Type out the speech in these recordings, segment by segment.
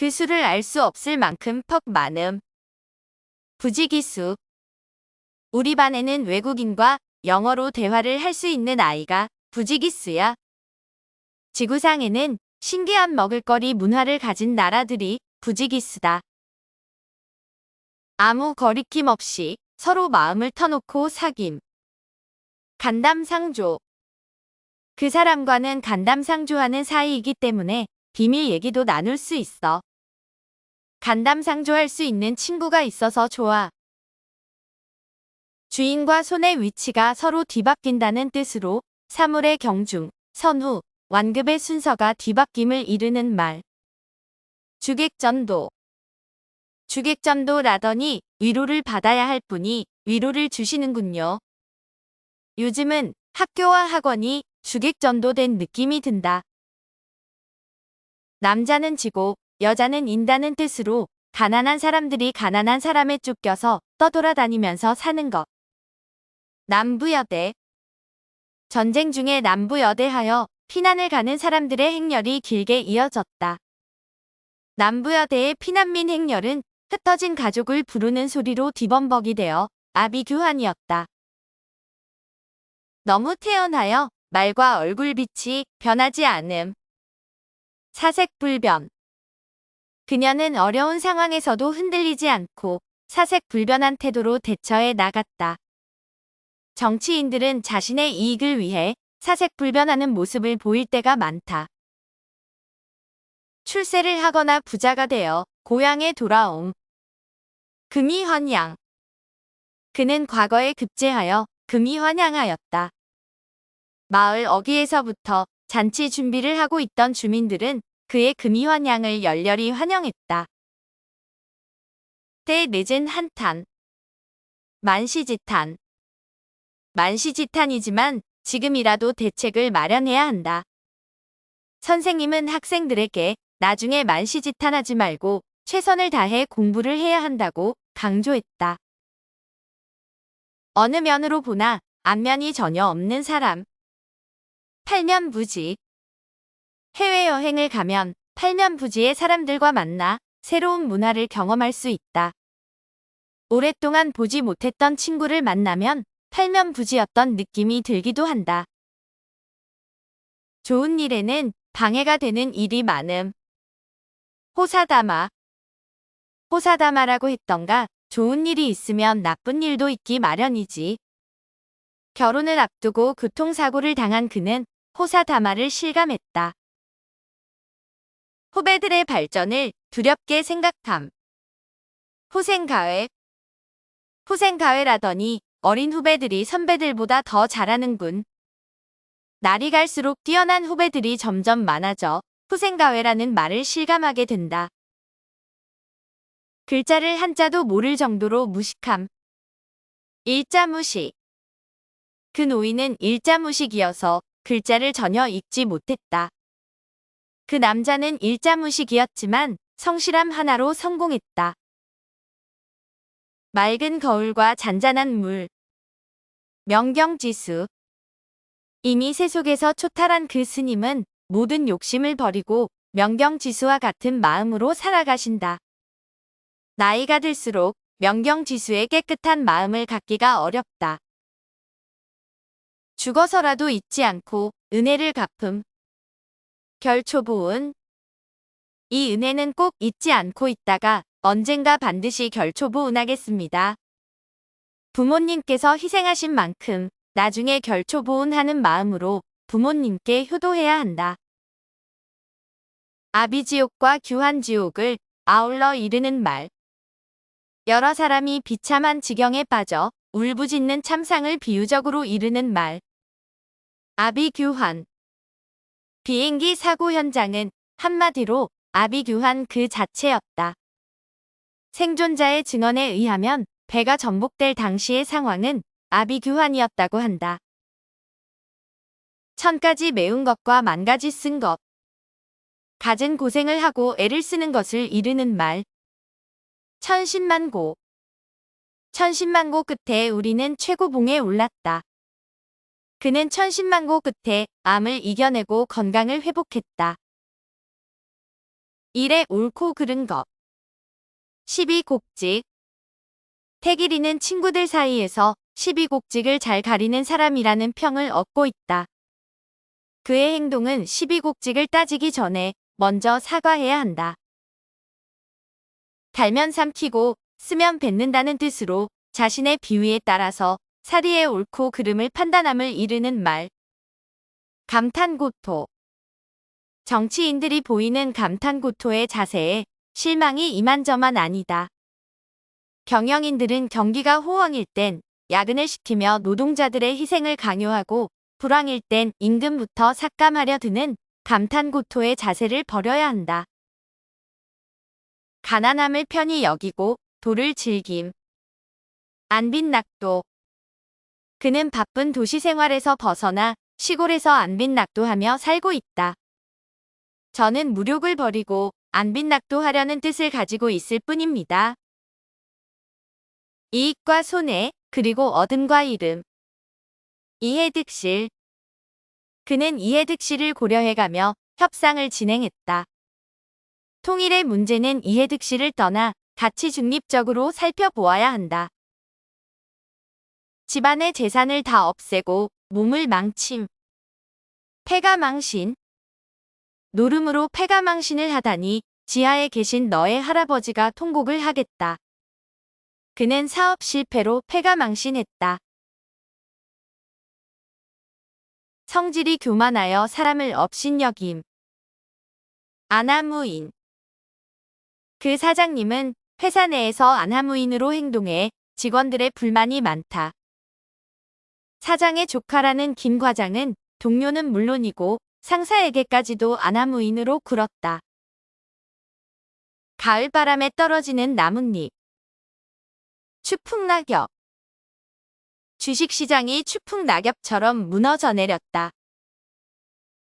그 수를 알 수 없을 만큼 퍽 많음. 부지기수. 우리 반에는 외국인과 영어로 대화를 할 수 있는 아이가 부지기수야. 지구상에는 신기한 먹을거리 문화를 가진 나라들이 부지기수다. 아무 거리낌 없이 서로 마음을 터놓고 사귐. 간담상조. 그 사람과는 간담상조하는 사이이기 때문에 비밀 얘기도 나눌 수 있어. 간담상조할 수 있는 친구가 있어서 좋아. 주인과 손의 위치가 서로 뒤바뀐다는 뜻으로 사물의 경중, 선후, 완급의 순서가 뒤바뀜을 이르는 말. 주객전도. 주객전도라더니 위로를 받아야 할 분이 위로를 주시는군요. 요즘은 학교와 학원이 주객전도된 느낌이 든다. 남자는 지고 여자는 인다는 뜻으로 가난한 사람들이 가난한 사람에 쫓겨서 떠돌아다니면서 사는 것. 남부여대. 전쟁 중에 남부여대하여 피난을 가는 사람들의 행렬이 길게 이어졌다. 남부여대의 피난민 행렬은 흩어진 가족을 부르는 소리로 뒤범벅이 되어 아비규환이었다. 너무 태연하여 말과 얼굴빛이 변하지 않음. 사색불변. 그녀는 어려운 상황에서도 흔들리지 않고 사색불변한 태도로 대처해 나갔다. 정치인들은 자신의 이익을 위해 사색불변하는 모습을 보일 때가 많다. 출세를 하거나 부자가 되어 고향에 돌아옴. 금이환양. 그는 과거에 급제하여 금이환양하였다. 마을 어귀에서부터 잔치 준비를 하고 있던 주민들은 그의 금이환양을 열렬히 환영했다. 때 늦은 한탄. 만시지탄. 만시지탄이지만 지금이라도 대책을 마련해야 한다. 선생님은 학생들에게 나중에 만시지탄하지 말고 최선을 다해 공부를 해야 한다고 강조했다. 어느 면으로 보나 안면이 전혀 없는 사람. 팔면부지. 해외여행을 가면 팔면부지의 사람들과 만나 새로운 문화를 경험할 수 있다. 오랫동안 보지 못했던 친구를 만나면 팔면부지였던 느낌이 들기도 한다. 좋은 일에는 방해가 되는 일이 많음. 호사다마. 호사다마라고 했던가 좋은 일이 있으면 나쁜 일도 있기 마련이지. 결혼을 앞두고 교통사고를 당한 그는 호사다마를 실감했다. 후배들의 발전을 두렵게 생각함. 후생가회. 후생가회라더니 어린 후배들이 선배들보다 더 잘하는군. 날이 갈수록 뛰어난 후배들이 점점 많아져 후생가회라는 말을 실감하게 된다. 글자를 한자도 모를 정도로 무식함. 일자무식. 그 노인은 일자무식이어서 글자를 전혀 읽지 못했다. 그 남자는 일자무식이었지만 성실함 하나로 성공했다. 맑은 거울과 잔잔한 물. 명경지수. 이미 세속에서 초탈한 그 스님은 모든 욕심을 버리고 명경지수와 같은 마음으로 살아가신다. 나이가 들수록 명경지수의 깨끗한 마음을 갖기가 어렵다. 죽어서라도 잊지 않고 은혜를 갚음. 결초보은. 이 은혜는 꼭 잊지 않고 있다가 언젠가 반드시 결초보은하겠습니다. 부모님께서 희생하신 만큼 나중에 결초보은하는 마음으로 부모님께 효도해야 한다. 아비지옥과 규환지옥을 아울러 이르는 말. 여러 사람이 비참한 지경에 빠져 울부짖는 참상을 비유적으로 이르는 말. 아비규환. 비행기 사고 현장은 한마디로 아비규환 그 자체였다. 생존자의 증언에 의하면 배가 전복될 당시의 상황은 아비규환이었다고 한다. 천가지 매운 것과 만가지 쓴 것. 갖은 고생을 하고 애를 쓰는 것을 이르는 말. 천신만고. 천신만고 끝에 우리는 최고봉에 올랐다. 그는 천신만고 끝에 암을 이겨내고 건강을 회복했다. 일에 옳고 그른 것. 12곡직. 태길이는 친구들 사이에서 12곡직을 잘 가리는 사람이라는 평을 얻고 있다. 그의 행동은 12곡직을 따지기 전에 먼저 사과해야 한다. 달면 삼키고 쓰면 뱉는다는 뜻으로 자신의 비위에 따라서 사리의 옳고 그름을 판단함을 이르는 말. 감탄고토. 정치인들이 보이는 감탄고토의 자세에 실망이 이만저만 아니다. 경영인들은 경기가 호황일 땐 야근을 시키며 노동자들의 희생을 강요하고 불황일 땐 임금부터 삭감하려 드는 감탄고토의 자세를 버려야 한다. 가난함을 편히 여기고 도를 즐김. 안빈낙도. 그는 바쁜 도시 생활에서 벗어나 시골에서 안빈낙도하며 살고 있다. 저는 무력을 버리고 안빈낙도하려는 뜻을 가지고 있을 뿐입니다. 이익과 손해, 그리고 얻음과 잃음. 이해득실. 그는 이해득실을 고려해가며 협상을 진행했다. 통일의 문제는 이해득실을 떠나 가치 중립적으로 살펴보아야 한다. 집안의 재산을 다 없애고 몸을 망침. 패가망신. 노름으로 패가망신을 하다니 지하에 계신 너의 할아버지가 통곡을 하겠다. 그는 사업 실패로 패가망신했다. 성질이 교만하여 사람을 업신여김. 아나무인. 그 사장님은 회사 내에서 아나무인으로 행동해 직원들의 불만이 많다. 사장의 조카라는 김 과장은 동료는 물론이고 상사에게까지도 아나무인으로 굴었다. 가을바람에 떨어지는 나뭇잎. 추풍낙엽. 주식시장이 추풍낙엽처럼 무너져 내렸다.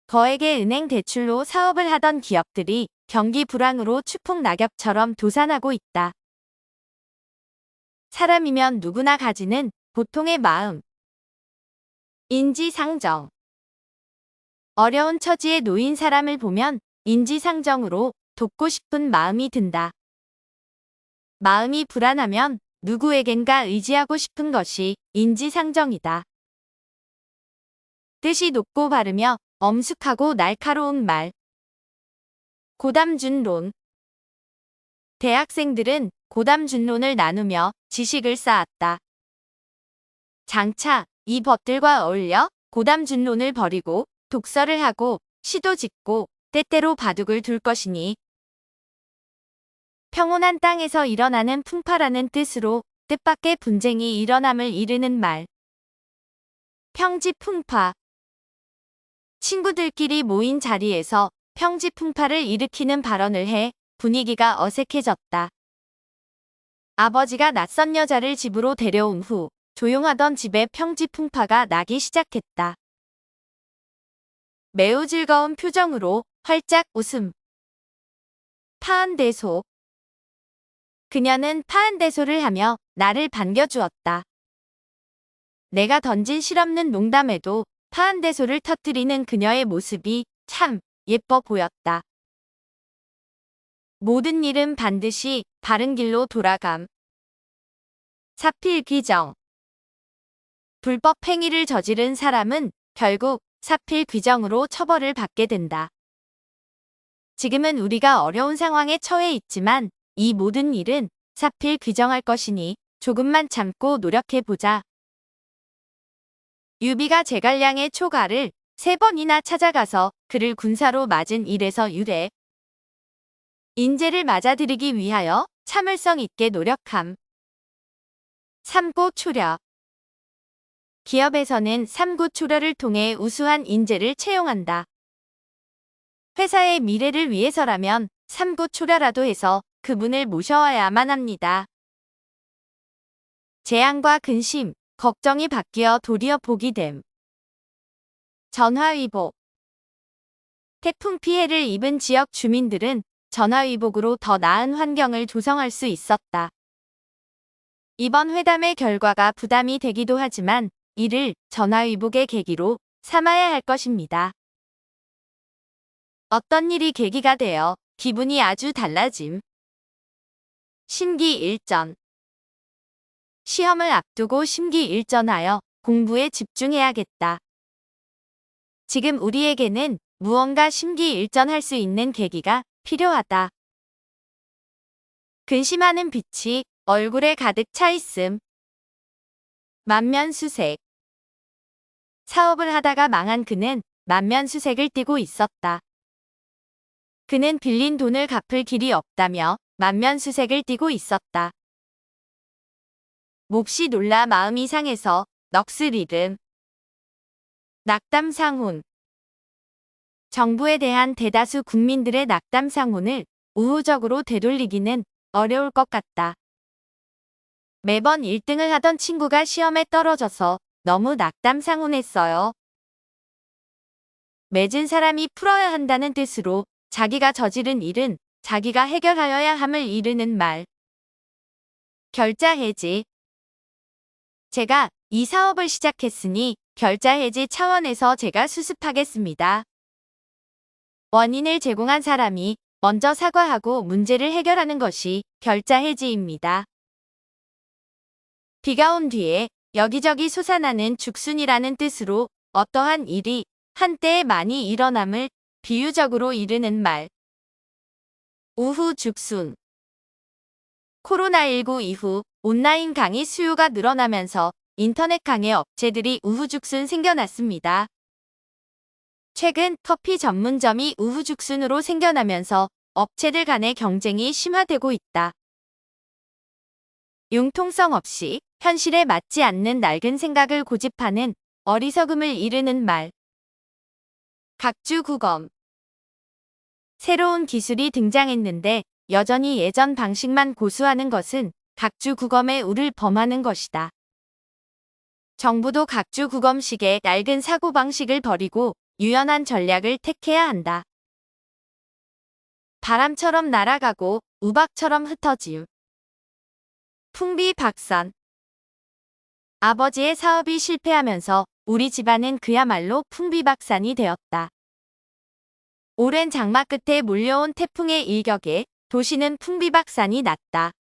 거액의 은행 대출로 사업을 하던 기업들이 경기 불황으로 추풍낙엽처럼 도산하고 있다. 사람이면 누구나 가지는 보통의 마음. 인지상정. 어려운 처지에 놓인 사람을 보면 인지상정으로 돕고 싶은 마음이 든다. 마음이 불안하면 누구에겐가 의지하고 싶은 것이 인지상정이다. 뜻이 높고 바르며 엄숙하고 날카로운 말. 고담준론. 대학생들은 고담준론을 나누며 지식을 쌓았다. 장차 이 법들과 어울려 고담준론을 버리고 독서를 하고 시도 짓고 때때로 바둑을 둘 것이니 평온한 땅에서 일어나는 풍파라는 뜻으로 뜻밖의 분쟁이 일어남을 이르는 말. 평지풍파. 친구들끼리 모인 자리에서 평지풍파를 일으키는 발언을 해 분위기가 어색해졌다. 아버지가 낯선 여자를 집으로 데려온 후 조용하던 집에 평지풍파가 나기 시작했다. 매우 즐거운 표정으로 활짝 웃음. 파한대소. 그녀는 파한대소를 하며 나를 반겨주었다. 내가 던진 실없는 농담에도 파한대소를 터뜨리는 그녀의 모습이 참 예뻐 보였다. 모든 일은 반드시 바른 길로 돌아감. 사필귀정. 불법 행위를 저지른 사람은 결국 사필귀정으로 처벌을 받게 된다. 지금은 우리가 어려운 상황에 처해 있지만 이 모든 일은 사필귀정할 것이니 조금만 참고 노력해보자. 유비가 제갈량의 초가를 3번이나 찾아가서 그를 군사로 맞은 일에서 유래. 인재를 맞아들이기 위하여 참을성 있게 노력함. 삼고초려. 기업에서는 삼고초려를 통해 우수한 인재를 채용한다. 회사의 미래를 위해서라면 삼고초려라도 해서 그분을 모셔와야만 합니다. 재앙과 근심, 걱정이 바뀌어 도리어 복이 됨. 전화위복. 태풍 피해를 입은 지역 주민들은 전화위복으로 더 나은 환경을 조성할 수 있었다. 이번 회담의 결과가 부담이 되기도 하지만 이를 전화위복의 계기로 삼아야 할 것입니다. 어떤 일이 계기가 되어 기분이 아주 달라짐. 심기일전. 시험을 앞두고 심기일전하여 공부에 집중해야겠다. 지금 우리에게는 무언가 심기일전할 수 있는 계기가 필요하다. 근심하는 빛이 얼굴에 가득 차 있음. 만면수색. 사업을 하다가 망한 그는 만면수색을 띠고 있었다. 그는 빌린 돈을 갚을 길이 없다며 만면수색을 띠고 있었다. 몹시 놀라 마음이 상해서 넋을 잃음. 낙담상혼. 정부에 대한 대다수 국민들의 낙담상혼을 우호적으로 되돌리기는 어려울 것 같다. 매번 1등을 하던 친구가 시험에 떨어져서 너무 낙담상혼했어요. 맺은 사람이 풀어야 한다는 뜻으로 자기가 저지른 일은 자기가 해결하여야 함을 이르는 말. 결자해지. 제가 이 사업을 시작했으니 결자해지 차원에서 제가 수습하겠습니다. 원인을 제공한 사람이 먼저 사과하고 문제를 해결하는 것이 결자해지입니다. 비가 온 뒤에 여기저기 솟아나는 죽순이라는 뜻으로 어떠한 일이 한때에 많이 일어남을 비유적으로 이르는 말. 우후 죽순. 코로나19 이후 온라인 강의 수요가 늘어나면서 인터넷 강의 업체들이 우후죽순 생겨났습니다. 최근 커피 전문점이 우후죽순으로 생겨나면서 업체들 간의 경쟁이 심화되고 있다. 융통성 없이 현실에 맞지 않는 낡은 생각을 고집하는 어리석음을 이르는 말. 각주구검. 새로운 기술이 등장했는데 여전히 예전 방식만 고수하는 것은 각주구검의 우를 범하는 것이다. 정부도 각주구검식의 낡은 사고방식을 버리고 유연한 전략을 택해야 한다. 바람처럼 날아가고 우박처럼 흩어짐. 풍비박산. 아버지의 사업이 실패하면서 우리 집안은 그야말로 풍비박산이 되었다. 오랜 장마 끝에 몰려온 태풍의 일격에 도시는 풍비박산이 났다.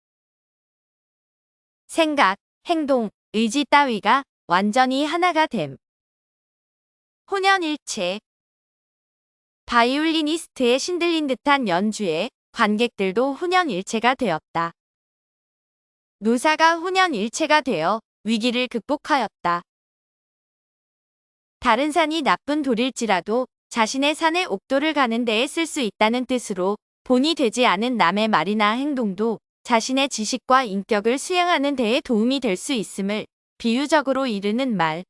생각, 행동, 의지 따위가 완전히 하나가 됨. 혼연일체. 바이올리니스트의 신들린 듯한 연주에 관객들도 혼연일체가 되었다. 노사가 혼연일체가 되어 위기를 극복하였다. 다른 산이 나쁜 돌일지라도 자신의 산의 옥도를 가는 데에 쓸 수 있다는 뜻으로 본이 되지 않은 남의 말이나 행동도 자신의 지식과 인격을 수양하는 데에 도움이 될 수 있음을 비유적으로 이르는 말.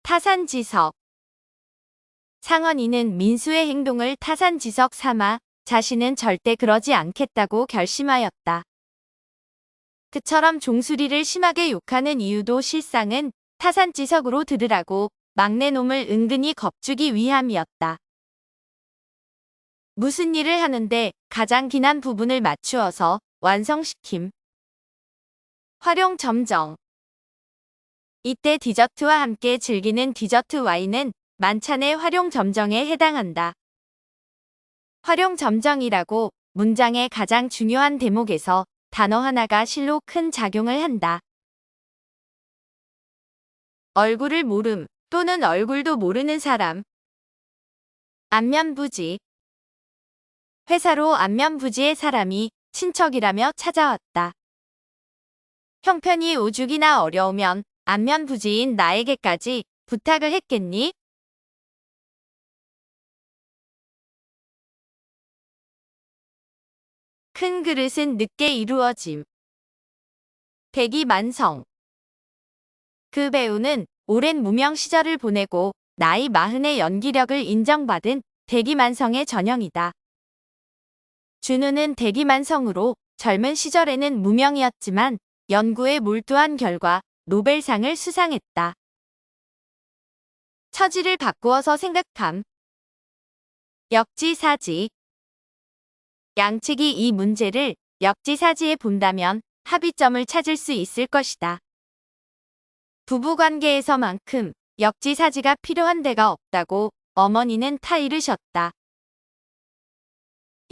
타산지석. 상언이는 민수의 행동을 타산지석 삼아 자신은 절대 그러지 않겠다고 결심하였다. 그처럼 종수리를 심하게 욕하는 이유도 실상은 타산지석으로 들으라고 막내놈을 은근히 겁주기 위함이었다. 무슨 일을 하는데 가장 기난 부분을 맞추어서 완성시킴. 활용점정. 이때 디저트와 함께 즐기는 디저트 와인은 만찬의 활용점정에 해당한다. 활용점정이라고 문장의 가장 중요한 대목에서 단어 하나가 실로 큰 작용을 한다. 얼굴을 모름 또는 얼굴도 모르는 사람. 안면부지. 회사로 안면부지의 사람이 친척이라며 찾아왔다. 형편이 오죽이나 어려우면 안면부지인 나에게까지 부탁을 했겠니? 큰 그릇은 늦게 이루어짐. 대기만성. 그 배우는 오랜 무명 시절을 보내고 나이 40의 연기력을 인정받은 대기만성의 전형이다. 준우는 대기만성으로 젊은 시절에는 무명이었지만 연구에 몰두한 결과 노벨상을 수상했다. 처지를 바꾸어서 생각함. 역지사지. 양측이 이 문제를 역지사지에 본다면 합의점을 찾을 수 있을 것이다. 부부관계에서만큼 역지사지가 필요한 데가 없다고 어머니는 타이르셨다.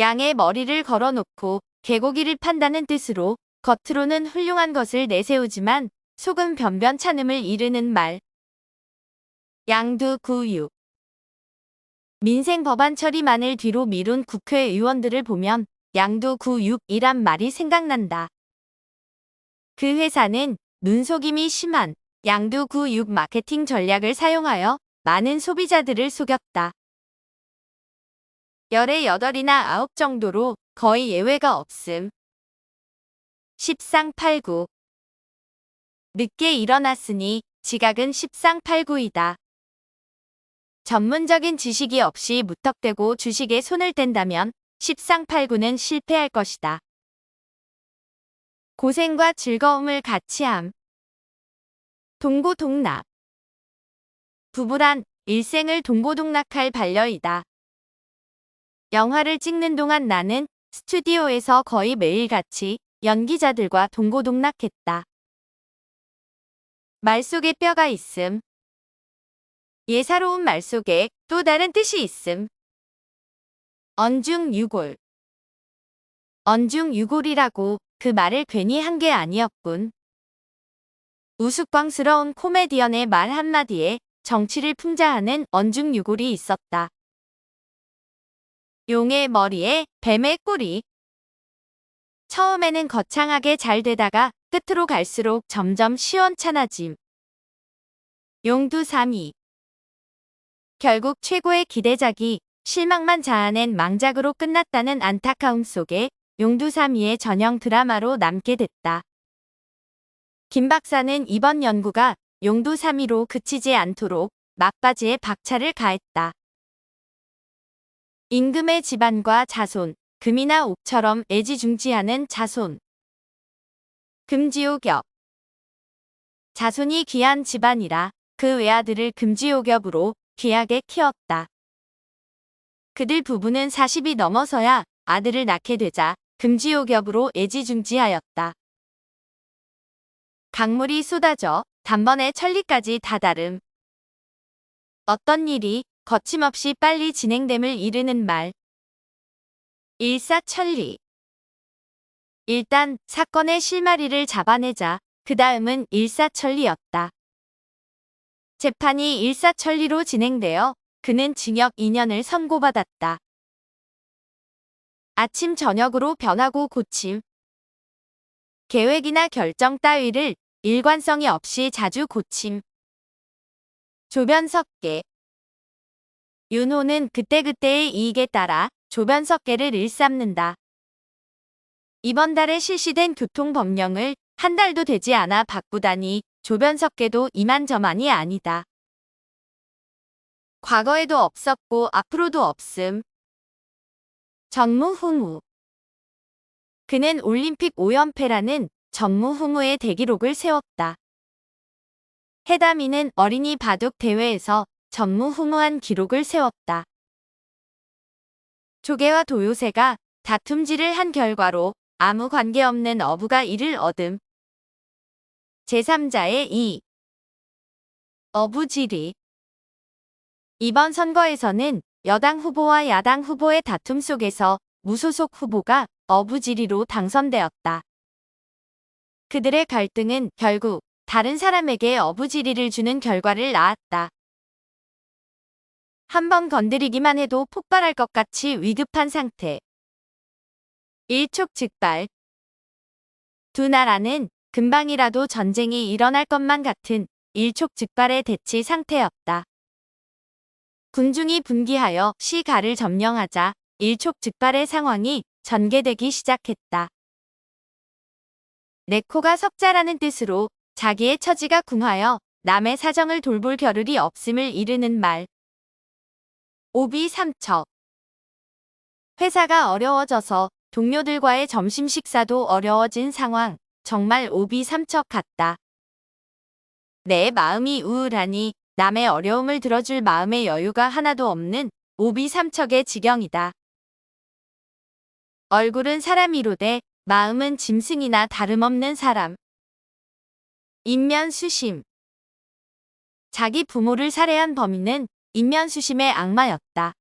양의 머리를 걸어놓고 개고기를 판다는 뜻으로 겉으로는 훌륭한 것을 내세우지만 속은 변변찮음을 이르는 말. 양두구육. 민생 법안 처리만을 뒤로 미룬 국회의원들을 보면 양두구육이란 말이 생각난다. 그 회사는 눈속임이 심한 양두구육 마케팅 전략을 사용하여 많은 소비자들을 속였다. 열의 8이나 9 정도로 거의 예외가 없음. 십상팔구. 늦게 일어났으니 지각은 십상팔구이다. 전문적인 지식이 없이 무턱대고 주식에 손을 댄다면 십상팔구는 실패할 것이다. 고생과 즐거움을 같이 함. 동고동락. 부부란 일생을 동고동락할 반려이다. 영화를 찍는 동안 나는 스튜디오에서 거의 매일같이 연기자들과 동고동락했다. 말 속에 뼈가 있음. 예사로운 말 속에 또 다른 뜻이 있음. 언중유골. 언중유골이라고 그 말을 괜히 한 게 아니었군. 우스꽝스러운 코미디언의 말 한마디에 정치를 풍자하는 언중유골이 있었다. 용의 머리에 뱀의 꼬리. 처음에는 거창하게 잘 되다가 끝으로 갈수록 점점 시원찮아짐. 용두삼이. 결국 최고의 기대작이 실망만 자아낸 망작으로 끝났다는 안타까움 속에 용두삼이의 전형 드라마로 남게 됐다. 김 박사는 이번 연구가 용두삼이로 그치지 않도록 막바지에 박차를 가했다. 임금의 집안과 자손, 금이나 옥처럼 애지중지하는 자손. 금지옥엽. 자손이 귀한 집안이라 그 외아들을 금지옥엽으로 귀하게 키웠다. 그들 부부는 40이 넘어서야 아들을 낳게 되자 금지옥엽으로 애지중지하였다. 강물이 쏟아져 단번에 천리까지 다다름. 어떤 일이 거침없이 빨리 진행됨을 이르는 말. 일사천리. 일단 사건의 실마리를 잡아내자 그 다음은 일사천리였다. 재판이 일사천리로 진행되어 그는 징역 2년을 선고받았다. 아침 저녁으로 변하고 고침. 계획이나 결정 따위를 일관성이 없이 자주 고침. 조변석계. 윤호는 그때그때의 이익에 따라 조변석계를 일삼는다. 이번 달에 실시된 교통법령을 한 달도 되지 않아 바꾸다니 조변석계도 이만저만이 아니다. 과거에도 없었고 앞으로도 없음. 전무후무. 그는 올림픽 5연패라는 전무후무의 대기록을 세웠다. 해담이는 어린이 바둑 대회에서 전무후무한 기록을 세웠다. 조개와 도요새가 다툼질을 한 결과로 아무 관계없는 어부가 이를 얻음. 제3자의 이. 어부지리. 이번 선거에서는 여당 후보와 야당 후보의 다툼 속에서 무소속 후보가 어부지리로 당선되었다. 그들의 갈등은 결국 다른 사람에게 어부지리를 주는 결과를 낳았다. 한번 건드리기만 해도 폭발할 것 같이 위급한 상태. 일촉즉발. 두 나라는 금방이라도 전쟁이 일어날 것만 같은 일촉즉발의 대치 상태였다. 군중이 분기하여 시가를 점령하자 일촉즉발의 상황이 전개되기 시작했다. 내 코가 석자라는 뜻으로 자기의 처지가 궁하여 남의 사정을 돌볼 겨를이 없음을 이르는 말. 오비삼척. 회사가 어려워져서 동료들과의 점심 식사도 어려워진 상황. 정말 오비삼척 같다. 내 마음이 우울하니 남의 어려움을 들어줄 마음의 여유가 하나도 없는 오비삼척의 지경이다. 얼굴은 사람이로되 마음은 짐승이나 다름없는 사람. 인면수심. 자기 부모를 살해한 범인은 인면수심의 악마였다.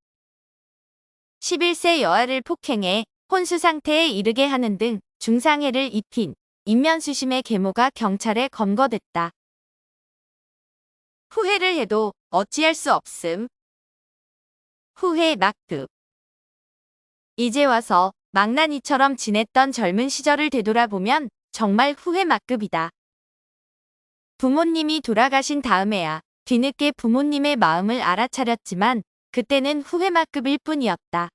11세 여아를 폭행해 혼수 상태에 이르게 하는 등 중상해를 입힌 인면수심의 계모가 경찰에 검거됐다. 후회를 해도 어찌할 수 없음. 후회 막급. 이제 와서 망나니처럼 지냈던 젊은 시절을 되돌아보면 정말 후회 막급이다. 부모님이 돌아가신 다음에야 뒤늦게 부모님의 마음을 알아차렸지만 그때는 후회 막급일 뿐이었다.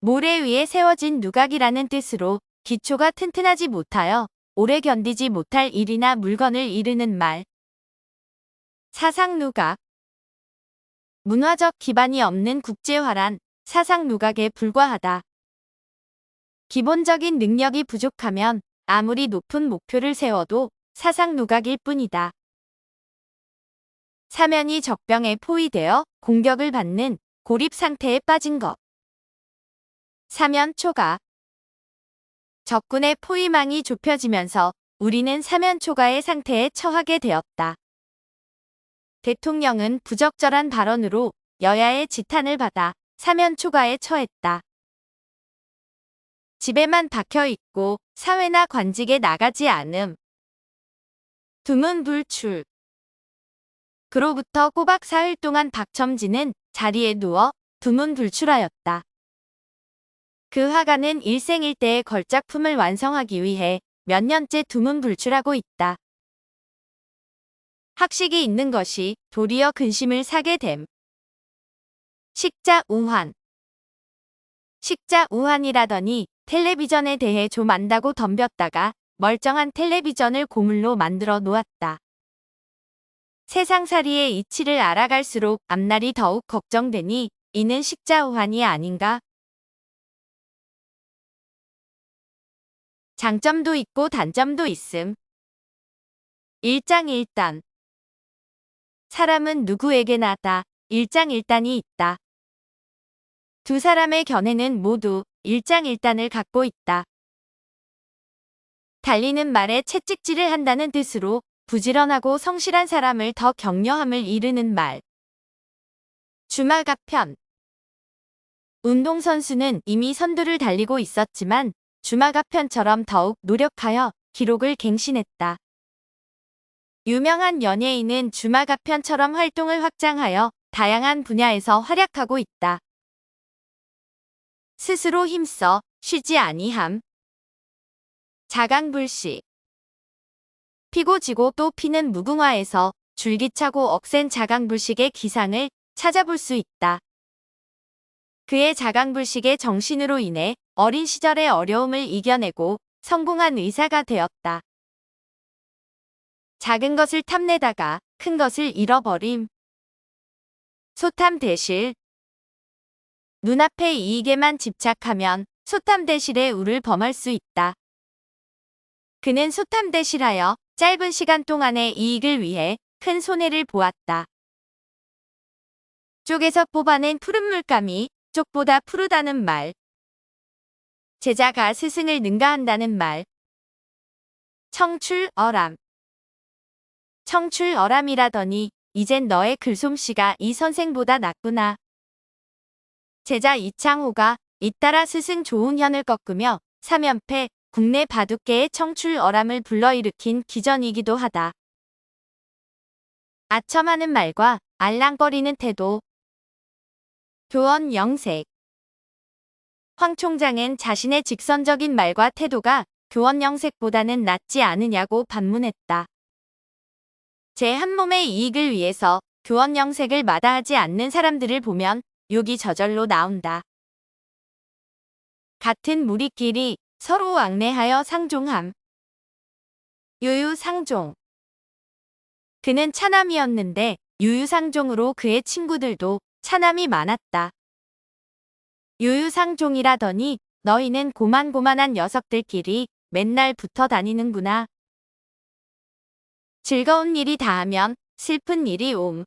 모래 위에 세워진 누각이라는 뜻으로 기초가 튼튼하지 못하여 오래 견디지 못할 일이나 물건을 이르는 말. 사상 누각. 문화적 기반이 없는 국제화란 사상 누각에 불과하다. 기본적인 능력이 부족하면 아무리 높은 목표를 세워도 사상 누각일 뿐이다. 사면이 적병에 포위되어 공격을 받는 고립 상태에 빠진 것. 사면 초가. 적군의 포위망이 좁혀지면서 우리는 사면 초가의 상태에 처하게 되었다. 대통령은 부적절한 발언으로 여야의 지탄을 받아 사면 초가에 처했다. 집에만 박혀 있고 사회나 관직에 나가지 않음. 두문불출. 그로부터 꼬박 사흘 동안 박첨지는 자리에 누워 두문불출하였다. 그 화가는 일생일대의 걸작품을 완성하기 위해 몇 년째 두문불출하고 있다. 학식이 있는 것이 도리어 근심을 사게 됨. 식자우환. 식자우환이라더니 텔레비전에 대해 좀 안다고 덤볐다가 멀쩡한 텔레비전을 고물로 만들어 놓았다. 세상살이의 이치를 알아갈수록 앞날이 더욱 걱정되니 이는 식자우환이 아닌가? 장점도 있고 단점도 있음. 일장일단. 사람은 누구에게나 다 일장일단이 있다. 두 사람의 견해는 모두 일장일단을 갖고 있다. 달리는 말에 채찍질을 한다는 뜻으로 부지런하고 성실한 사람을 더 격려함을 이르는 말. 주마가편. 운동선수는 이미 선두를 달리고 있었지만 주마가편처럼 더욱 노력하여 기록을 갱신했다. 유명한 연예인은 주마가편처럼 활동을 확장하여 다양한 분야에서 활약하고 있다. 스스로 힘써 쉬지 아니함. 자강불식. 피고 지고 또 피는 무궁화에서 줄기차고 억센 자강불식의 기상을 찾아볼 수 있다. 그의 자강불식의 정신으로 인해 어린 시절의 어려움을 이겨내고 성공한 의사가 되었다. 작은 것을 탐내다가 큰 것을 잃어버림. 소탐대실. 눈앞의 이익에만 집착하면 소탐대실의 우를 범할 수 있다. 그는 소탐대실하여 짧은 시간 동안의 이익을 위해 큰 손해를 보았다. 쪽에서 뽑아낸 푸른 물감이 쪽보다 푸르다는 말. 제자가 스승을 능가한다는 말. 청출어람. 청출어람이라더니 이젠 너의 글솜씨가 이 선생보다 낫구나. 제자 이창호가 잇따라 스승 조은현을 꺾으며 3연패 국내 바둑계의 청출어람을 불러일으킨 기전이기도 하다. 아첨하는 말과 알랑거리는 태도. 교원영색. 황 총장은 자신의 직선적인 말과 태도가 교원영색보다는 낫지 않으냐고 반문했다. 제 한 몸의 이익을 위해서 교원영색을 마다하지 않는 사람들을 보면 욕이 저절로 나온다. 같은 무리끼리 서로 왕래하여 상종함. 유유상종. 그는 차남이었는데 유유상종으로 그의 친구들도 차남이 많았다. 유유상종이라더니 너희는 고만고만한 녀석들끼리 맨날 붙어 다니는구나. 즐거운 일이 다하면 슬픈 일이 옴.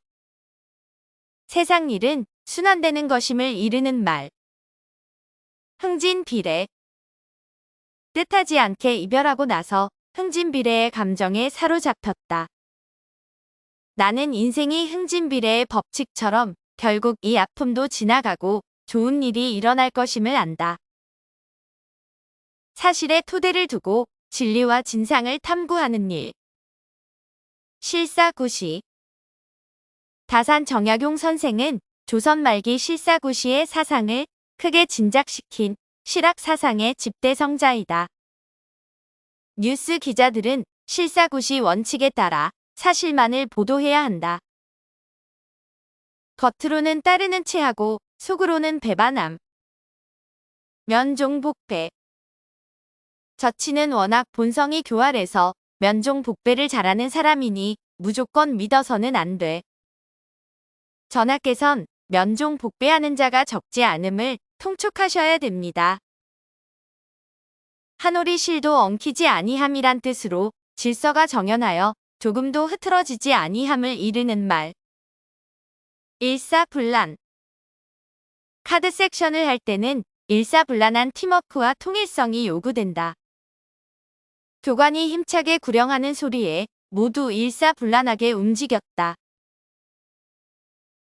세상 일은 순환되는 것임을 이르는 말. 흥진비례. 뜻하지 않게 이별하고 나서 흥진비례의 감정에 사로잡혔다. 나는 인생이 흥진비례의 법칙처럼 결국 이 아픔도 지나가고 좋은 일이 일어날 것임을 안다. 사실의 토대를 두고 진리와 진상을 탐구하는 일. 실사구시. 다산 정약용 선생은 조선 말기 실사구시의 사상을 크게 진작시킨 실학 사상의 집대성자이다. 뉴스 기자들은 실사구시 원칙에 따라 사실만을 보도해야 한다. 겉으로는 따르는 체하고 속으로는 배반함. 면종복배. 저치는 워낙 본성이 교활해서 면종복배를 잘하는 사람이니 무조건 믿어서는 안 돼. 전하께선 면종복배하는 자가 적지 않음을 통촉하셔야 됩니다. 한올이 실도 엉키지 아니함이란 뜻으로 질서가 정연하여 조금도 흐트러지지 아니함을 이르는 말. 일사불란. 카드 섹션을 할 때는 일사불란한 팀워크와 통일성이 요구된다. 교관이 힘차게 구령하는 소리에 모두 일사불란하게 움직였다.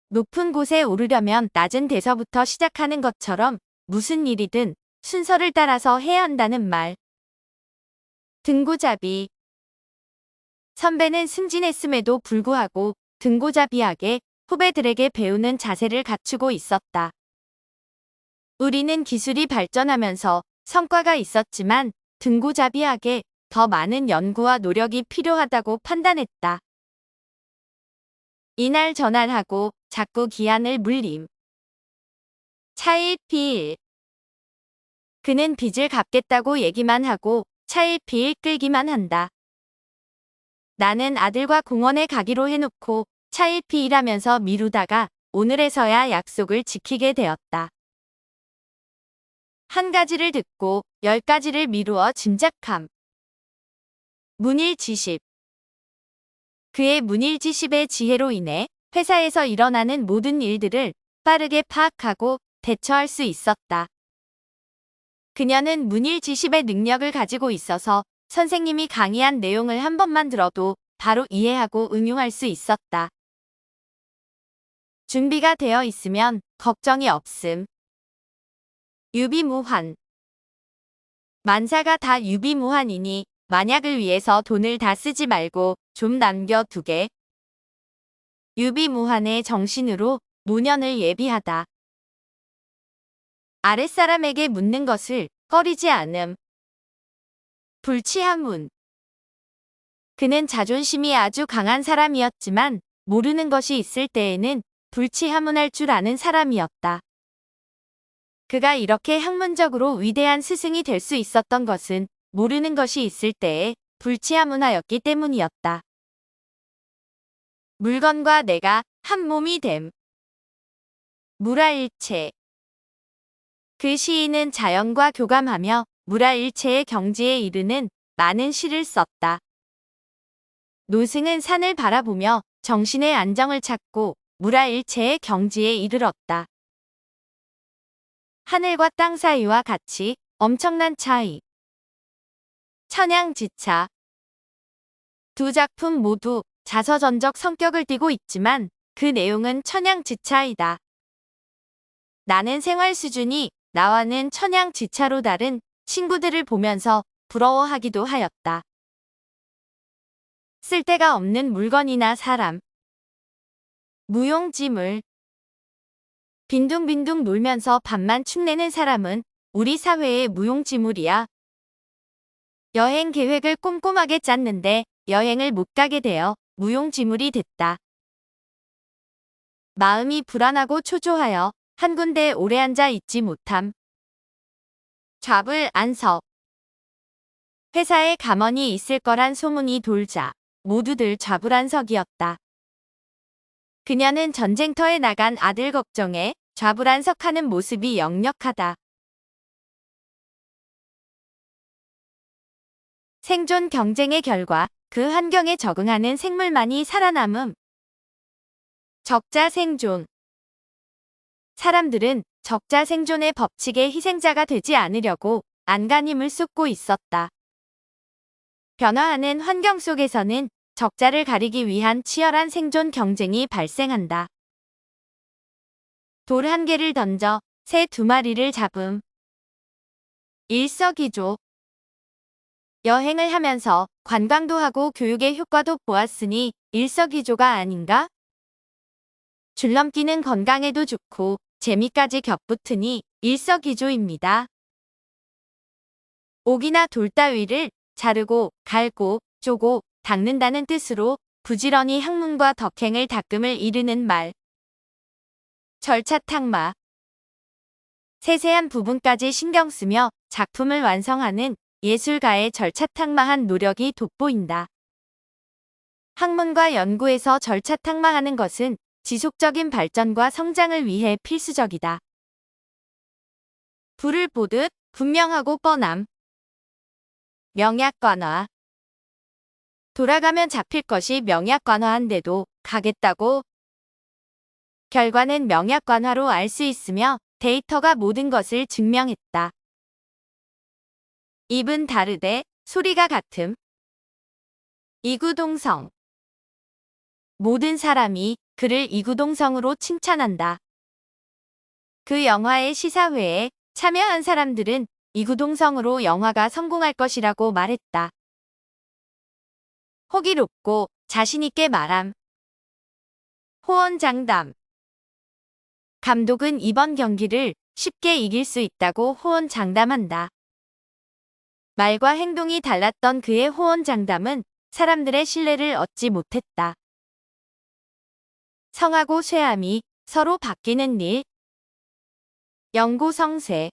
높은 곳에 오르려면 낮은 데서부터 시작하는 것처럼 무슨 일이든 순서를 따라서 해야 한다는 말. 등고잡이. 선배는 승진했음에도 불구하고 등고잡이하게 후배들에게 배우는 자세를 갖추고 있었다. 우리는 기술이 발전하면서 성과가 있었지만 등고잡이하게 더 많은 연구와 노력이 필요하다고 판단했다. 이날 전환하고 자꾸 기한을 물림. 차일피일. 그는 빚을 갚겠다고 얘기만 하고 차일피일 끌기만 한다. 나는 아들과 공원에 가기로 해놓고 차일피일하면서 미루다가 오늘에서야 약속을 지키게 되었다. 한 가지를 듣고 10가지를 미루어 짐작함. 문일지십. 그의 문일지십의 지혜로 인해 회사에서 일어나는 모든 일들을 빠르게 파악하고 대처할 수 있었다. 그녀는 문일지십의 능력을 가지고 있어서 선생님이 강의한 내용을 한 번만 들어도 바로 이해하고 응용할 수 있었다. 준비가 되어 있으면 걱정이 없음. 유비무환. 만사가 다 유비무환이니 만약을 위해서 돈을 다 쓰지 말고 좀 남겨두게. 유비무환의 정신으로 노년을 예비하다. 아랫사람에게 묻는 것을 꺼리지 않음. 불치하문. 그는 자존심이 아주 강한 사람이었지만 모르는 것이 있을 때에는 불치하문할 줄 아는 사람이었다. 그가 이렇게 학문적으로 위대한 스승이 될 수 있었던 것은 모르는 것이 있을 때에 불치하문하였기 때문이었다. 물건과 내가 한 몸이 됨. 무라일체. 그 시인은 자연과 교감하며 무라일체의 경지에 이르는 많은 시를 썼다. 노승은 산을 바라보며 정신의 안정을 찾고 무라일체의 경지에 이르렀다. 하늘과 땅 사이와 같이 엄청난 차이. 천양지차. 두 작품 모두 자서전적 성격을 띠고 있지만 그 내용은 천양지차이다. 나는 생활 수준이 나와는 천양지차로 다른 친구들을 보면서 부러워하기도 하였다. 쓸데가 없는 물건이나 사람. 무용지물. 빈둥빈둥 놀면서 밥만 축내는 사람은 우리 사회의 무용지물이야. 여행 계획을 꼼꼼하게 짰는데 여행을 못 가게 되어 무용지물이 됐다. 마음이 불안하고 초조하여 한 군데에 오래 앉아 있지 못함. 좌불안석. 회사에 감원이 있을 거란 소문이 돌자 모두들 좌불안석이었다. 그녀는 전쟁터에 나간 아들 걱정에 좌불안석하는 모습이 역력하다. 생존 경쟁의 결과 그 환경에 적응하는 생물만이 살아남음. 적자생존. 사람들은 적자생존의 법칙의 희생자가 되지 않으려고 안간힘을 쏟고 있었다. 변화하는 환경 속에서는 적자를 가리기 위한 치열한 생존 경쟁이 발생한다. 돌 한 개를 던져 새 2마리를 잡음. 일석이조. 여행을 하면서 관광도 하고 교육의 효과도 보았으니 일석이조가 아닌가? 줄넘기는 건강에도 좋고 재미까지 겹붙으니 일석이조입니다. 옥이나 돌 따위를 자르고 갈고 쪼고 닦는다는 뜻으로 부지런히 학문과 덕행을 닦음을 이르는 말. 절차탕마. 세세한 부분까지 신경 쓰며 작품을 완성하는 예술가의 절차탕마한 노력이 돋보인다. 학문과 연구에서 절차탕마하는 것은 지속적인 발전과 성장을 위해 필수적이다. 불을 보듯 분명하고 뻔함. 명약관화. 돌아가면 잡힐 것이 명약관화한데도 가겠다고? 결과는 명약관화로 알 수 있으며 데이터가 모든 것을 증명했다. 입은 다르되 소리가 같음. 이구동성. 모든 사람이 그를 이구동성으로 칭찬한다. 그 영화의 시사회에 참여한 사람들은 이구동성으로 영화가 성공할 것이라고 말했다. 호기롭고 자신있게 말함. 호언장담. 감독은 이번 경기를 쉽게 이길 수 있다고 호언장담한다. 말과 행동이 달랐던 그의 호언장담은 사람들의 신뢰를 얻지 못했다. 성하고 쇠함이 서로 바뀌는 일. 영고성세.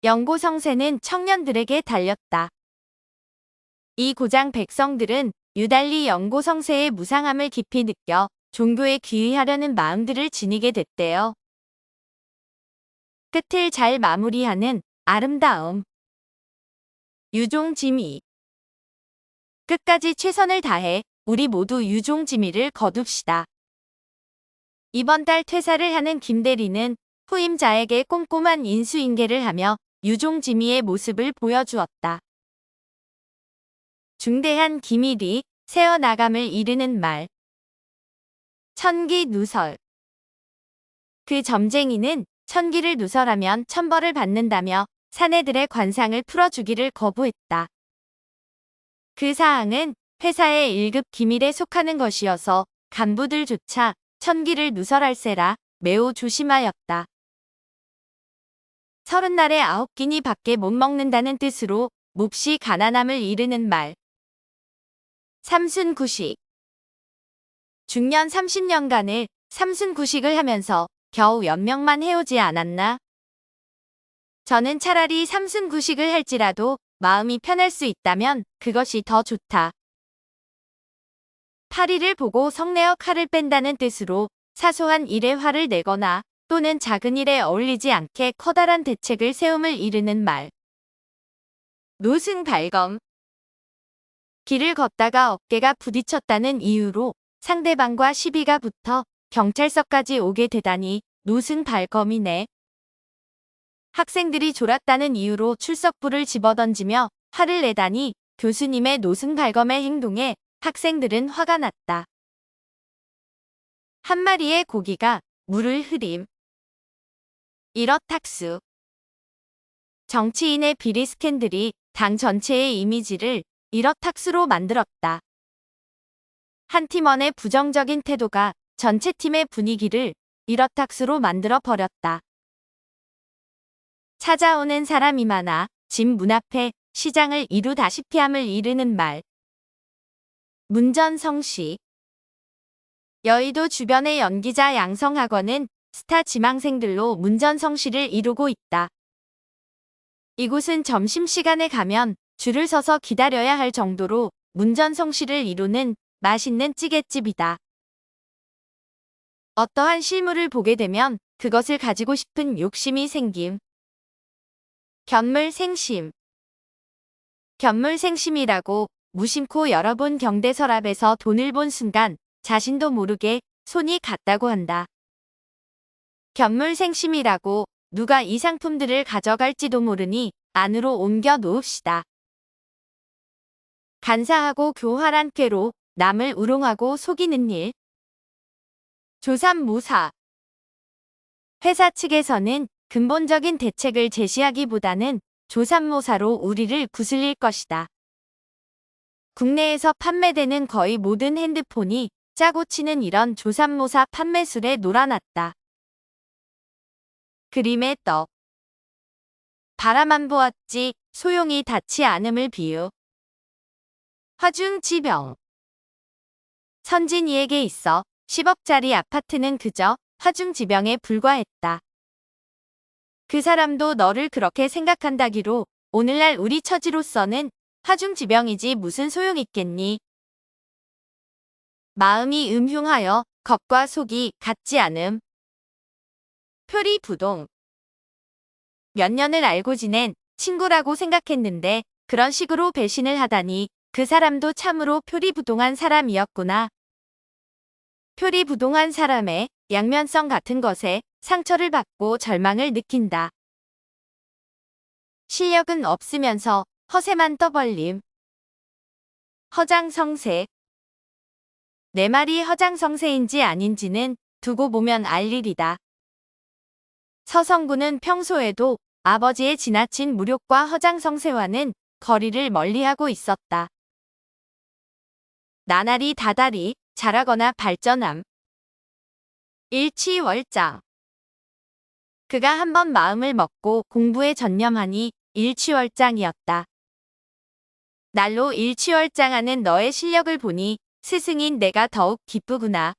영고성세는 청년들에게 달렸다. 이 고장 백성들은 유달리 영고성세의 무상함을 깊이 느껴 종교에 귀의하려는 마음들을 지니게 됐대요. 끝을 잘 마무리하는 아름다움. 유종지미. 끝까지 최선을 다해 우리 모두 유종지미를 거둡시다. 이번 달 퇴사를 하는 김대리는 후임자에게 꼼꼼한 인수인계를 하며 유종지미의 모습을 보여주었다. 중대한 기밀이 새어나감을 이르는 말. 천기 누설. 그 점쟁이는 천기를 누설하면 천벌을 받는다며 사내들의 관상을 풀어주기를 거부했다. 그 사항은 회사의 1급 기밀에 속하는 것이어서 간부들조차 천기를 누설할세라 매우 조심하였다. 30날에 9끼니 밖에 못 먹는다는 뜻으로 몹시 가난함을 이르는 말. 삼순구식. 중년 30년간을 삼순구식을 하면서 겨우 연명만 해오지 않았나? 저는 차라리 삼순구식을 할지라도 마음이 편할 수 있다면 그것이 더 좋다. 파리를 보고 성내어 칼을 뺀다는 뜻으로 사소한 일에 화를 내거나 또는 작은 일에 어울리지 않게 커다란 대책을 세움을 이르는 말. 노승발검. 길을 걷다가 어깨가 부딪혔다는 이유로 상대방과 시비가 붙어 경찰서까지 오게 되다니 노승발검이네. 학생들이 졸았다는 이유로 출석부를 집어던지며 화를 내다니 교수님의 노승발검의 행동에 학생들은 화가 났다. 한 마리의 고기가 물을 흐림. 일어탁수. 정치인의 비리 스캔들이 당 전체의 이미지를 일어탁수로 만들었다. 한 팀원의 부정적인 태도가 전체 팀의 분위기를 일어탁수로 만들어 버렸다. 찾아오는 사람이 많아 집 문 앞에 시장을 이루다시피 함을 이르는 말. 문전성시. 여의도 주변의 연기자 양성학원은 스타 지망생들로 문전성시를 이루고 있다. 이곳은 점심시간에 가면 줄을 서서 기다려야 할 정도로 문전성시를 이루는 맛있는 찌개집이다. 어떠한 실물을 보게 되면 그것을 가지고 싶은 욕심이 생김. 견물생심. 견물생심이라고 무심코 열어본 경대서랍에서 돈을 본 순간 자신도 모르게 손이 갔다고 한다. 견물생심이라고 누가 이 상품들을 가져갈지도 모르니 안으로 옮겨 놓읍시다. 간사하고 교활한 꾀로 남을 우롱하고 속이는 일. 조삼모사. 회사 측에서는 근본적인 대책을 제시하기보다는 조삼모사로 우리를 구슬릴 것이다. 국내에서 판매되는 거의 모든 핸드폰이 짜고 치는 이런 조삼모사 판매술에 놀아났다. 그림의 떡. 바라만 보았지 소용이 닿지 않음을 비유. 화중지병. 선진이에게 있어 10억짜리 아파트는 그저 화중지병에 불과했다. 그 사람도 너를 그렇게 생각한다기로 오늘날 우리 처지로서는 화중지병이지 무슨 소용있겠니. 마음이 음흉하여 겉과 속이 같지 않음. 표리부동. 몇 년을 알고 지낸 친구라고 생각했는데 그런 식으로 배신을 하다니 그 사람도 참으로 표리부동한 사람이었구나. 표리부동한 사람의 양면성 같은 것에 상처를 받고 절망을 느낀다. 실력은 없으면서 허세만 떠벌림. 허장성세. 내 말이 허장성세인지 아닌지는 두고 보면 알 일이다. 서성구는 평소에도 아버지의 지나친 무력과 허장성세와는 거리를 멀리하고 있었다. 나날이 다달이 자라거나 발전함. 일취월장. 그가 한번 마음을 먹고 공부에 전념하니 일취월장이었다. 날로 일취월장하는 너의 실력을 보니 스승인 내가 더욱 기쁘구나.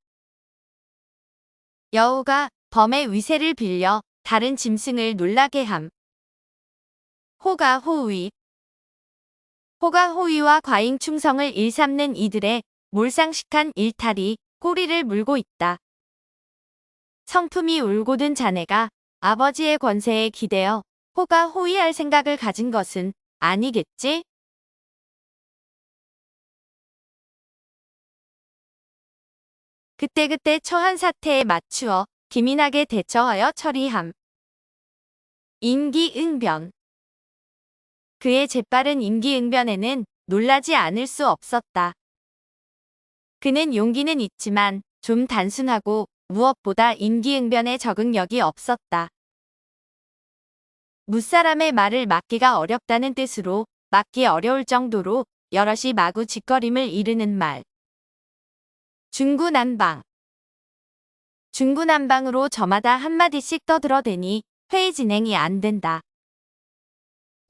여우가 범의 위세를 빌려 다른 짐승을 놀라게 함. 호가호위. 호가호위와 과잉충성을 일삼는 이들의 몰상식한 일탈이 꼬리를 물고 있다. 성품이 울고든 자네가 아버지의 권세에 기대어 호가호위할 생각을 가진 것은 아니겠지? 그때그때 처한 사태에 맞추어 기민하게 대처하여 처리함. 임기응변. 그의 재빠른 임기응변에는 놀라지 않을 수 없었다. 그는 용기는 있지만 좀 단순하고 무엇보다 임기응변에 적응력이 없었다. 무사람의 말을 막기가 어렵다는 뜻으로 막기 어려울 정도로 여럿이 마구 짓거림을 이르는 말. 중구난방. 중구난방으로 저마다 한마디씩 떠들어대니 회의 진행이 안 된다.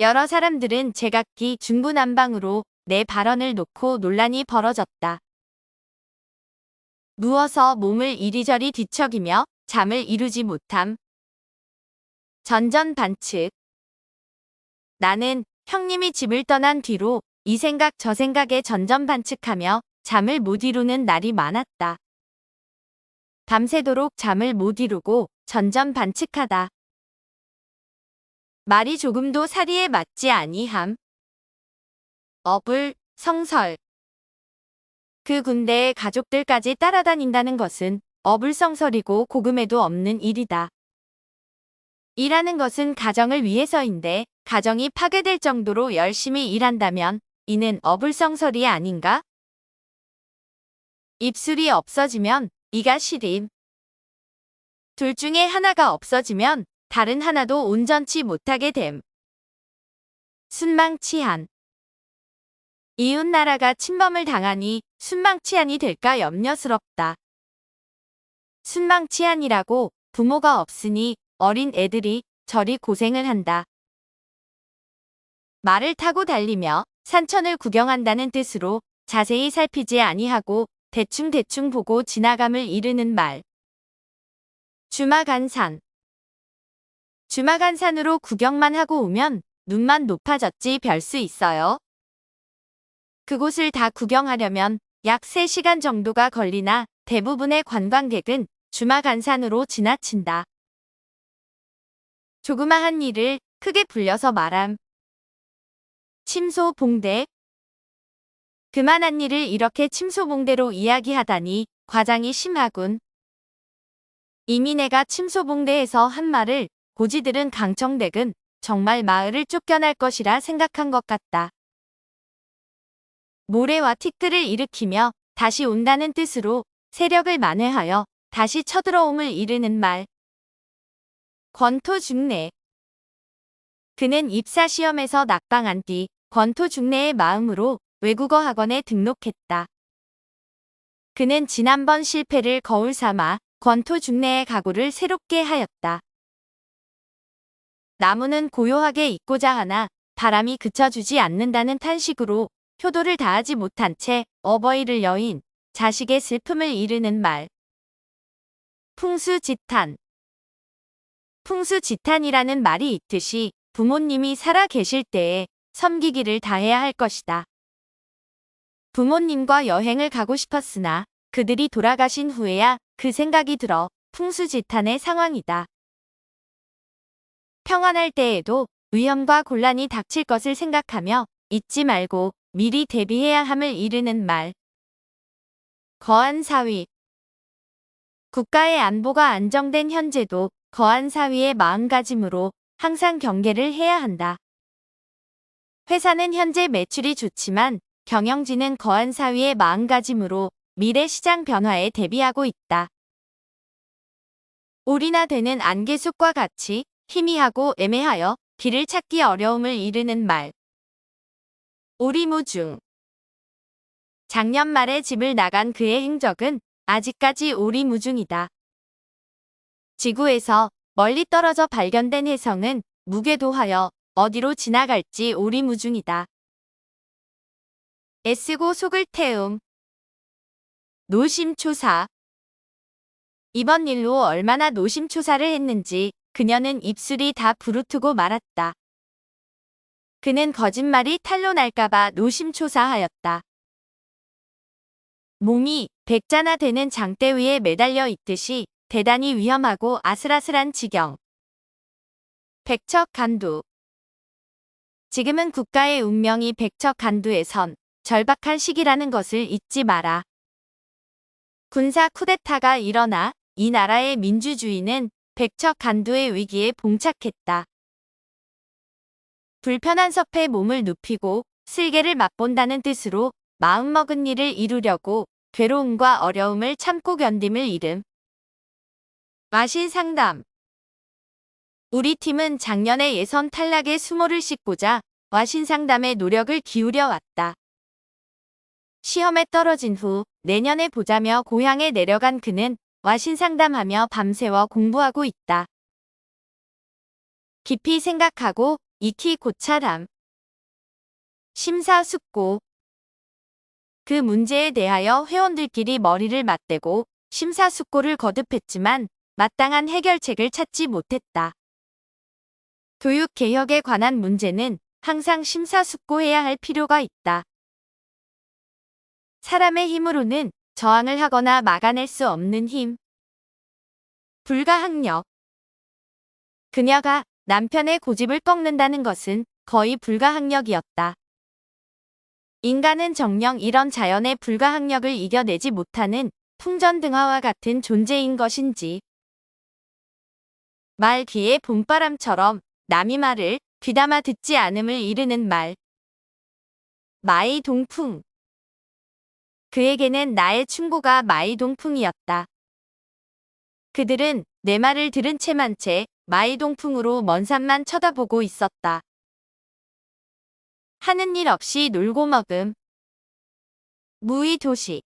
여러 사람들은 제각기 중구난방으로 내 발언을 놓고 논란이 벌어졌다. 누워서 몸을 이리저리 뒤척이며 잠을 이루지 못함. 전전반측. 나는 형님이 집을 떠난 뒤로 이 생각 저 생각에 전전반측하며 잠을 못 이루는 날이 많았다. 밤새도록 잠을 못 이루고 전전반측하다. 말이 조금도 사리에 맞지 아니함. 어불, 성설. 그 군대의 가족들까지 따라다닌다는 것은 어불성설이고 고금에도 없는 일이다. 일하는 것은 가정을 위해서인데 가정이 파괴될 정도로 열심히 일한다면 이는 어불성설이 아닌가? 입술이 없어지면 이가 시림. 둘 중에 하나가 없어지면 다른 하나도 온전치 못하게 됨. 순망치한. 이웃나라가 침범을 당하니 순망치한이 될까 염려스럽다. 순망치한이라고 부모가 없으니 어린 애들이 저리 고생을 한다. 말을 타고 달리며 산천을 구경한다는 뜻으로 자세히 살피지 아니하고 대충대충 보고 지나감을 이르는 말. 주마간산. 주마간산으로 구경만 하고 오면 눈만 높아졌지 별 수 있어요. 그곳을 다 구경하려면 약 3시간 정도가 걸리나 대부분의 관광객은 주마간산으로 지나친다. 조그마한 일을 크게 불려서 말함. 침소봉대. 그만한 일을 이렇게 침소봉대로 이야기하다니 과장이 심하군. 이미 내가 침소봉대에서 한 말을 고지들은 강청댁은 정말 마을을 쫓겨날 것이라 생각한 것 같다. 모래와 티끌을 일으키며 다시 온다는 뜻으로 세력을 만회하여 다시 쳐들어옴을 이르는 말. 권토중래. 그는 입사시험에서 낙방한 뒤 권토중래의 마음으로 외국어 학원에 등록했다. 그는 지난번 실패를 거울 삼아 권토중래의 각오를 새롭게 하였다. 나무는 고요하게 있고자 하나 바람이 그쳐주지 않는다는 탄식으로 효도를 다하지 못한 채 어버이를 여인, 자식의 슬픔을 이르는 말. 풍수지탄. 풍수지탄이라는 말이 있듯이 부모님이 살아 계실 때에 섬기기를 다해야 할 것이다. 부모님과 여행을 가고 싶었으나 그들이 돌아가신 후에야 그 생각이 들어 풍수지탄의 상황이다. 평안할 때에도 위험과 곤란이 닥칠 것을 생각하며 잊지 말고 미리 대비해야 함을 이르는 말. 거한사위. 국가의 안보가 안정된 현재도 거한사위의 마음가짐으로 항상 경계를 해야 한다. 회사는 현재 매출이 좋지만 경영진은 거한사위의 마음가짐으로 미래 시장 변화에 대비하고 있다. 올이나 되는 안개숲과 같이 희미하고 애매하여 길을 찾기 어려움을 이르는 말. 오리무중. 작년 말에 집을 나간 그의 행적은 아직까지 오리무중이다. 지구에서 멀리 떨어져 발견된 혜성은 무궤도하여 어디로 지나갈지 오리무중이다. 애쓰고 속을 태움. 노심초사. 이번 일로 얼마나 노심초사를 했는지 그녀는 입술이 다 부르트고 말았다. 그는 거짓말이 탄로 날까봐 노심초사하였다. 몸이 백자나 되는 장대 위에 매달려 있듯이 대단히 위험하고 아슬아슬한 지경. 백척간두. 지금은 국가의 운명이 백척간두에 선 절박한 시기라는 것을 잊지 마라. 군사 쿠데타가 일어나 이 나라의 민주주의는 백척간두의 위기에 봉착했다. 불편한 섭에 몸을 눕히고 슬개를 맛본다는 뜻으로 마음먹은 일을 이루려고 괴로움과 어려움을 참고 견딤을 이름. 와신상담. 우리 팀은 작년에 예선 탈락의 수모를 씻고자 와신상담에 노력을 기울여 왔다. 시험에 떨어진 후 내년에 보자며 고향에 내려간 그는 와신상담하며 밤새워 공부하고 있다. 깊이 생각하고 익히 고찰함. 심사숙고. 그 문제에 대하여 회원들끼리 머리를 맞대고 심사숙고를 거듭했지만 마땅한 해결책을 찾지 못했다. 교육개혁에 관한 문제는 항상 심사숙고해야 할 필요가 있다. 사람의 힘으로는 저항을 하거나 막아낼 수 없는 힘. 불가항력. 그녀가 남편의 고집을 꺾는다는 것은 거의 불가항력이었다. 인간은 정녕 이런 자연의 불가항력을 이겨내지 못하는 풍전등화와 같은 존재인 것인지. 말 귀에 봄바람처럼 남이 말을 귀담아 듣지 않음을 이르는 말. 마이동풍. 그에게는 나의 충고가 마이동풍이었다. 그들은 내 말을 들은 채만 채 마이동풍으로 먼 산만 쳐다보고 있었다. 하는 일 없이 놀고 먹음. 무의도식.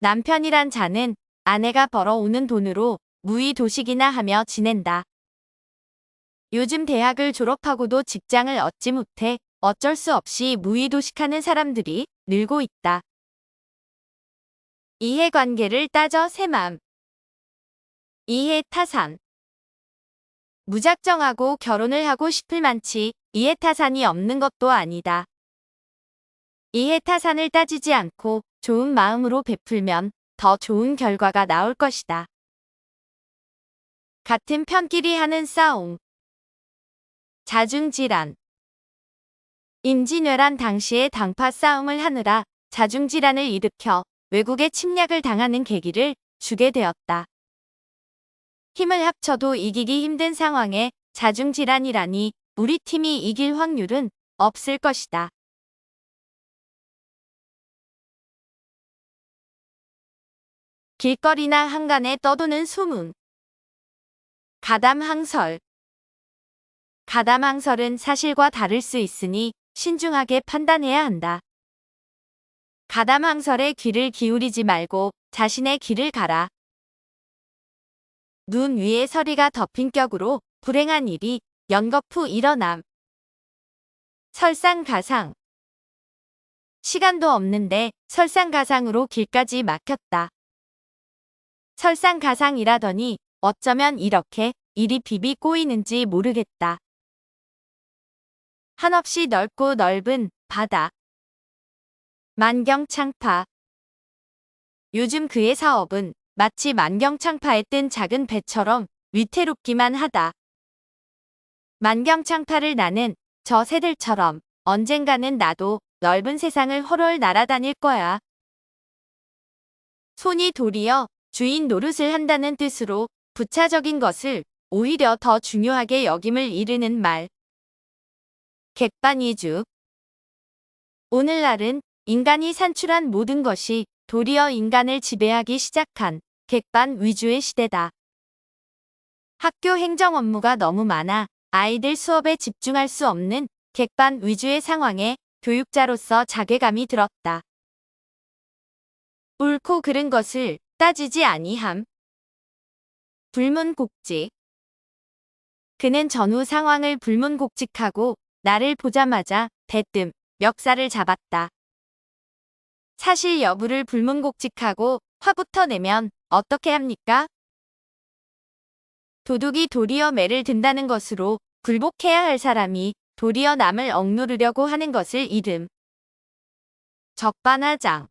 남편이란 자는 아내가 벌어오는 돈으로 무의도식이나 하며 지낸다. 요즘 대학을 졸업하고도 직장을 얻지 못해 어쩔 수 없이 무의도식하는 사람들이 늘고 있다. 이해관계를 따져 새맘. 이해타산. 무작정하고 결혼을 하고 싶을 만치 이해타산이 없는 것도 아니다. 이해타산을 따지지 않고 좋은 마음으로 베풀면 더 좋은 결과가 나올 것이다. 같은 편끼리 하는 싸움. 자중질환. 임진왜란 당시에 당파 싸움을 하느라 자중질환을 일으켜 외국의 침략을 당하는 계기를 주게 되었다. 힘을 합쳐도 이기기 힘든 상황에 자중질환이라니 우리 팀이 이길 확률은 없을 것이다. 길거리나 한간에 떠도는 소문. 가담항설. 가담항설은 사실과 다를 수 있으니 신중하게 판단해야 한다. 가담항설에 귀를 기울이지 말고 자신의 귀를 가라. 눈 위에 서리가 덮인 격으로 불행한 일이 연거푸 일어남. 설상가상. 시간도 없는데 설상가상으로 길까지 막혔다. 설상가상이라더니 어쩌면 이렇게 일이 비비 꼬이는지 모르겠다. 한없이 넓고 넓은 바다. 만경창파. 요즘 그의 사업은 마치 만경창파에 뜬 작은 배처럼 위태롭기만 하다. 만경창파를 나는 저 새들처럼 언젠가는 나도 넓은 세상을 헐헐 날아다닐 거야. 손이 도리어 주인 노릇을 한다는 뜻으로 부차적인 것을 오히려 더 중요하게 여김을 이르는 말. 객반위주. 오늘날은 인간이 산출한 모든 것이 도리어 인간을 지배하기 시작한 객반 위주의 시대다. 학교 행정 업무가 너무 많아 아이들 수업에 집중할 수 없는 객반 위주의 상황에 교육자로서 자괴감이 들었다. 옳고 그른 것을 따지지 아니함. 불문곡직. 그는 전후 상황을 불문곡직하고 나를 보자마자 대뜸 멱살을 잡았다. 사실 여부를 불문곡직하고 화부터 내면 어떻게 합니까? 도둑이 도리어 매를 든다는 것으로 굴복해야 할 사람이 도리어 남을 억누르려고 하는 것을 이름. 적반하장.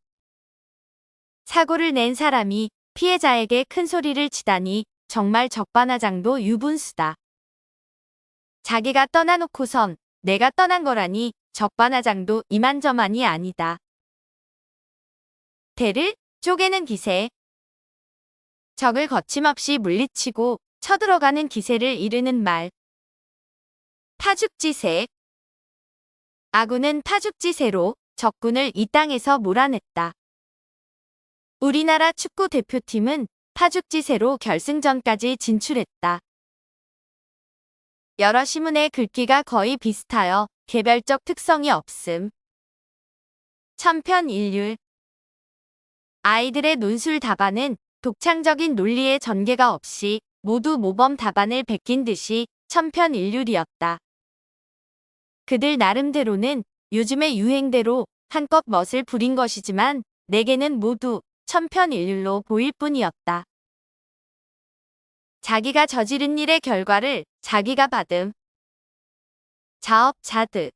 사고를 낸 사람이 피해자에게 큰 소리를 치다니 정말 적반하장도 유분수다. 자기가 떠나놓고선 내가 떠난 거라니 적반하장도 이만저만이 아니다. 대를 쪼개는 기세. 적을 거침없이 물리치고 쳐들어가는 기세를 이르는 말. 파죽지세. 아군은 파죽지세로 적군을 이 땅에서 몰아냈다. 우리나라 축구 대표팀은 파죽지세로 결승전까지 진출했다. 여러 시문의 글귀가 거의 비슷하여 개별적 특성이 없음. 천편일률. 아이들의 논술 답안은 독창적인 논리의 전개가 없이 모두 모범 답안을 베낀 듯이 천편일률이었다. 그들 나름대로는 요즘의 유행대로 한껏 멋을 부린 것이지만 내게는 모두 천편일률로 보일 뿐이었다. 자기가 저지른 일의 결과를 자기가 받음. 자업자득.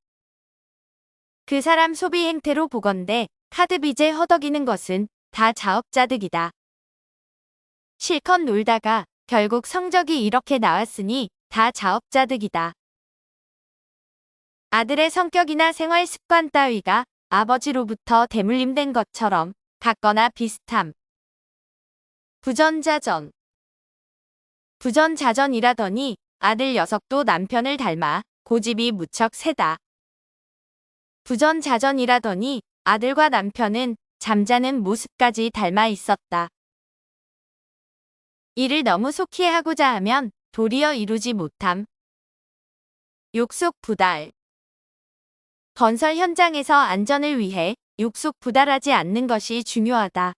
그 사람 소비 행태로 보건대 카드 빚에 허덕이는 것은 다 자업자득이다. 실컷 놀다가 결국 성적이 이렇게 나왔으니 다 자업자득이다. 아들의 성격이나 생활 습관 따위가 아버지로부터 대물림된 것처럼 같거나 비슷함. 부전자전. 부전자전이라더니 아들 녀석도 남편을 닮아 고집이 무척 세다. 부전자전이라더니 아들과 남편은 잠자는 모습까지 닮아 있었다. 일을 너무 속히 하고자 하면 도리어 이루지 못함. 욕속부달. 건설 현장에서 안전을 위해 욕속부달하지 않는 것이 중요하다.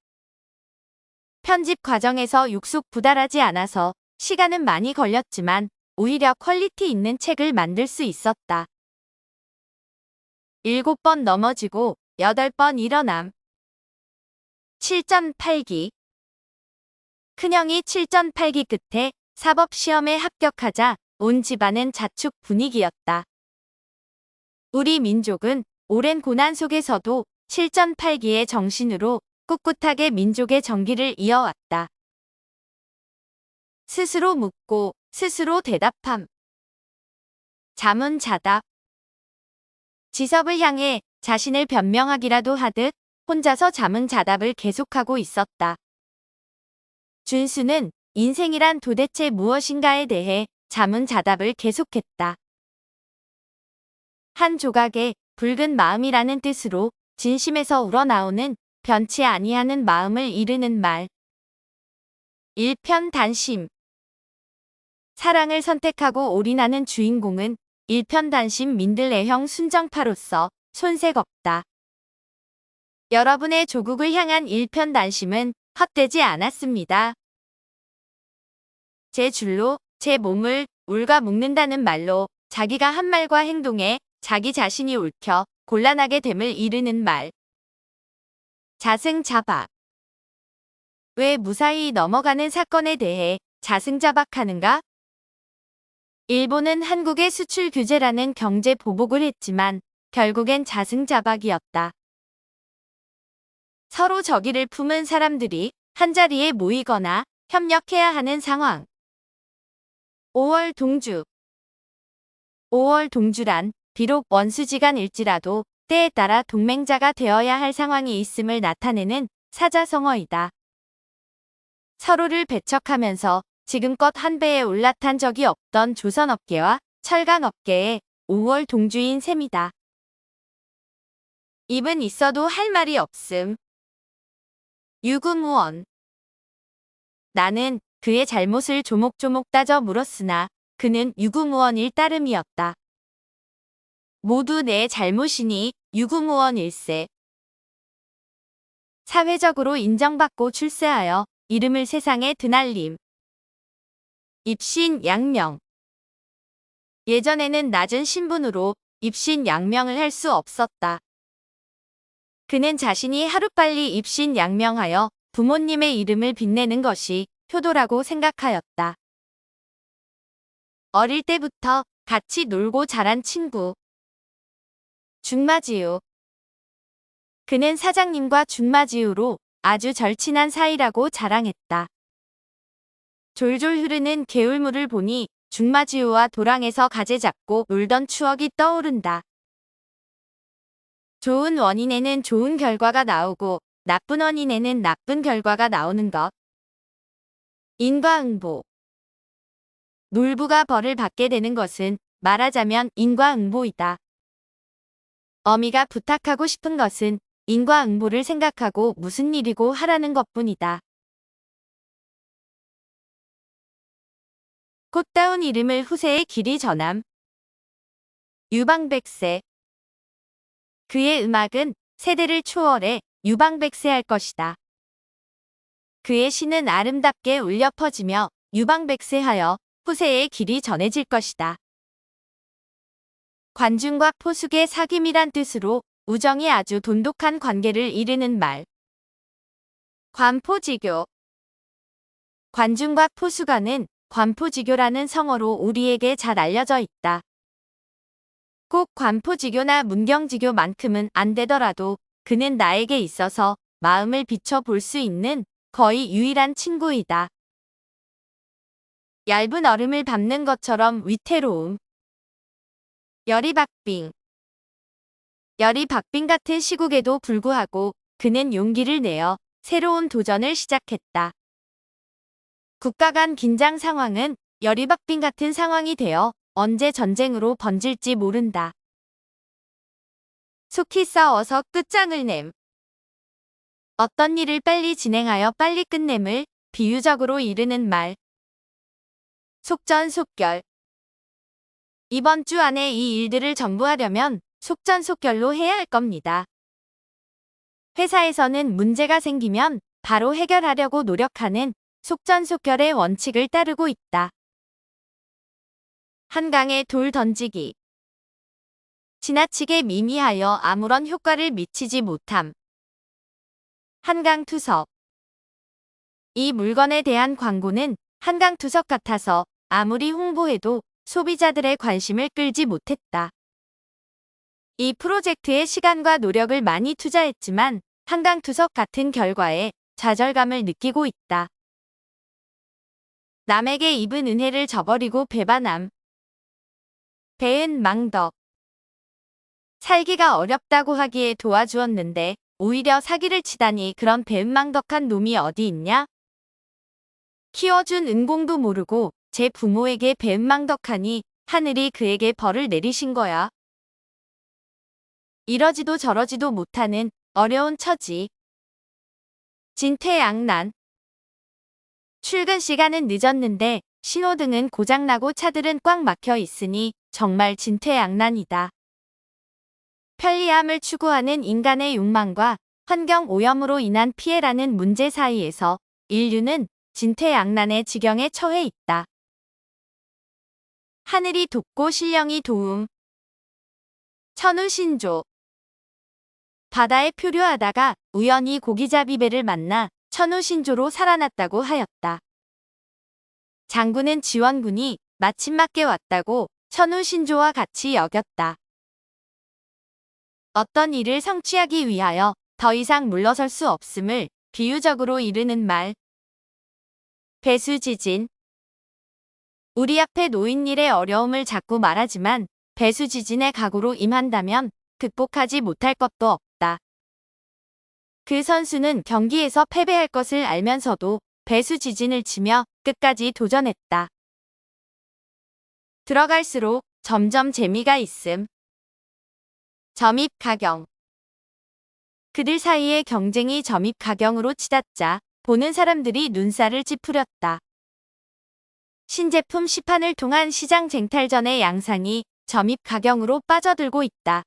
편집 과정에서 욕속부달하지 않아서 시간은 많이 걸렸지만 오히려 퀄리티 있는 책을 만들 수 있었다. 7번 넘어지고 8번 일어남. 7.8기. 큰형이 7.8기 끝에 사법시험에 합격하자 온 집안은 자축 분위기였다. 우리 민족은 오랜 고난 속에서도 7.8기의 정신으로 꿋꿋하게 민족의 정기를 이어왔다. 스스로 묻고 스스로 대답함. 자문자답. 지섭을 향해 자신을 변명하기라도 하듯 혼자서 자문자답을 계속하고 있었다. 준수는 인생이란 도대체 무엇인가에 대해 자문자답을 계속했다. 한 조각의 붉은 마음이라는 뜻으로 진심에서 우러나오는 변치 아니하는 마음을 이르는 말. 일편단심. 사랑을 선택하고 올인하는 주인공은 일편단심 민들레형 순정파로서 손색 없다. 여러분의 조국을 향한 일편단심은 헛되지 않았습니다. 제 줄로 제 몸을 울가 묶는다는 말로 자기가 한 말과 행동에 자기 자신이 얽혀 곤란하게 됨을 이르는 말. 자승자박. 왜 무사히 넘어가는 사건에 대해 자승자박하는가? 일본은 한국의 수출 규제라는 경제 보복을 했지만 결국엔 자승자박이었다. 서로 적의를 품은 사람들이 한자리에 모이거나 협력해야 하는 상황. 5월 동주. 5월 동주란 비록 원수지간일지라도 때에 따라 동맹자가 되어야 할 상황이 있음을 나타내는 사자성어이다. 서로를 배척하면서 지금껏 한 배에 올라탄 적이 없던 조선업계와 철강업계의 5월 동주인 셈이다. 입은 있어도 할 말이 없음. 유구무원. 나는 그의 잘못을 조목조목 따져 물었으나 그는 유구무원일 따름이었다. 모두 내 잘못이니 유구무원일세. 사회적으로 인정받고 출세하여 이름을 세상에 드날림. 입신양명. 예전에는 낮은 신분으로 입신양명을 할 수 없었다. 그는 자신이 하루빨리 입신양명하여 부모님의 이름을 빛내는 것이 효도라고 생각하였다. 어릴 때부터 같이 놀고 자란 친구. 중마지우. 그는 사장님과 중마지우로 아주 절친한 사이라고 자랑했다. 졸졸 흐르는 개울물을 보니 중마지우와 도랑에서 가재 잡고 놀던 추억이 떠오른다. 좋은 원인에는 좋은 결과가 나오고 나쁜 원인에는 나쁜 결과가 나오는 것. 인과응보. 놀부가 벌을 받게 되는 것은 말하자면 인과응보이다. 어미가 부탁하고 싶은 것은 인과응보를 생각하고 무슨 일이고 하라는 것뿐이다. 꽃다운 이름을 후세에 길이 전함. 유방백세. 그의 음악은 세대를 초월해 유방백세할 것이다. 그의 시는 아름답게 울려 퍼지며 유방백세하여 후세에 길이 전해질 것이다. 관중과 포숙의 사귐이란 뜻으로 우정이 아주 돈독한 관계를 이르는 말. 관포지교. 관중과 포수간은 관포지교라는 성어로 우리에게 잘 알려져 있다. 꼭 관포지교나 문경지교만큼은 안 되더라도 그는 나에게 있어서 마음을 비춰볼 수 있는 거의 유일한 친구이다. 얇은 얼음을 밟는 것처럼 위태로움. 열이박빙. 열이박빙 같은 시국에도 불구하고 그는 용기를 내어 새로운 도전을 시작했다. 국가 간 긴장 상황은 열이박빙 같은 상황이 되어 언제 전쟁으로 번질지 모른다. 속히 싸워서 끝장을 냄. 어떤 일을 빨리 진행하여 빨리 끝냄을 비유적으로 이르는 말. 속전속결. 이번 주 안에 이 일들을 전부 하려면 속전속결로 해야 할 겁니다. 회사에서는 문제가 생기면 바로 해결하려고 노력하는 속전속결의 원칙을 따르고 있다. 한강에 돌 던지기. 지나치게 미미하여 아무런 효과를 미치지 못함. 한강투석. 이 물건에 대한 광고는 한강투석 같아서 아무리 홍보해도 소비자들의 관심을 끌지 못했다. 이 프로젝트에 시간과 노력을 많이 투자했지만 한강투석 같은 결과에 좌절감을 느끼고 있다. 남에게 입은 은혜를 저버리고 배반함. 배은 망덕. 살기가 어렵다고 하기에 도와주었는데 오히려 사기를 치다니 그런 배은망덕한 놈이 어디 있냐? 키워준 은공도 모르고 제 부모에게 배은망덕하니 하늘이 그에게 벌을 내리신 거야. 이러지도 저러지도 못하는 어려운 처지. 진퇴양난. 출근 시간은 늦었는데 신호등은 고장나고 차들은 꽉 막혀 있으니 정말 진퇴양난이다. 편리함을 추구하는 인간의 욕망과 환경 오염으로 인한 피해라는 문제 사이에서 인류는 진퇴양난의 지경에 처해 있다. 하늘이 돕고 신령이 도움. 천우신조. 바다에 표류하다가 우연히 고기잡이 배를 만나 천우신조로 살아났다고 하였다. 장군은 지원군이 마침 맞게 왔다고 천우신조와 같이 여겼다. 어떤 일을 성취하기 위하여 더 이상 물러설 수 없음을 비유적으로 이르는 말. 배수지진. 우리 앞에 놓인 일의 어려움을 자꾸 말하지만 배수지진의 각오로 임한다면 극복하지 못할 것도 없다. 그 선수는 경기에서 패배할 것을 알면서도 배수지진을 치며 끝까지 도전했다. 들어갈수록 점점 재미가 있음. 점입가경. 그들 사이의 경쟁이 점입가경으로 치닫자 보는 사람들이 눈살을 찌푸렸다. 신제품 시판을 통한 시장 쟁탈전의 양상이 점입가경으로 빠져들고 있다.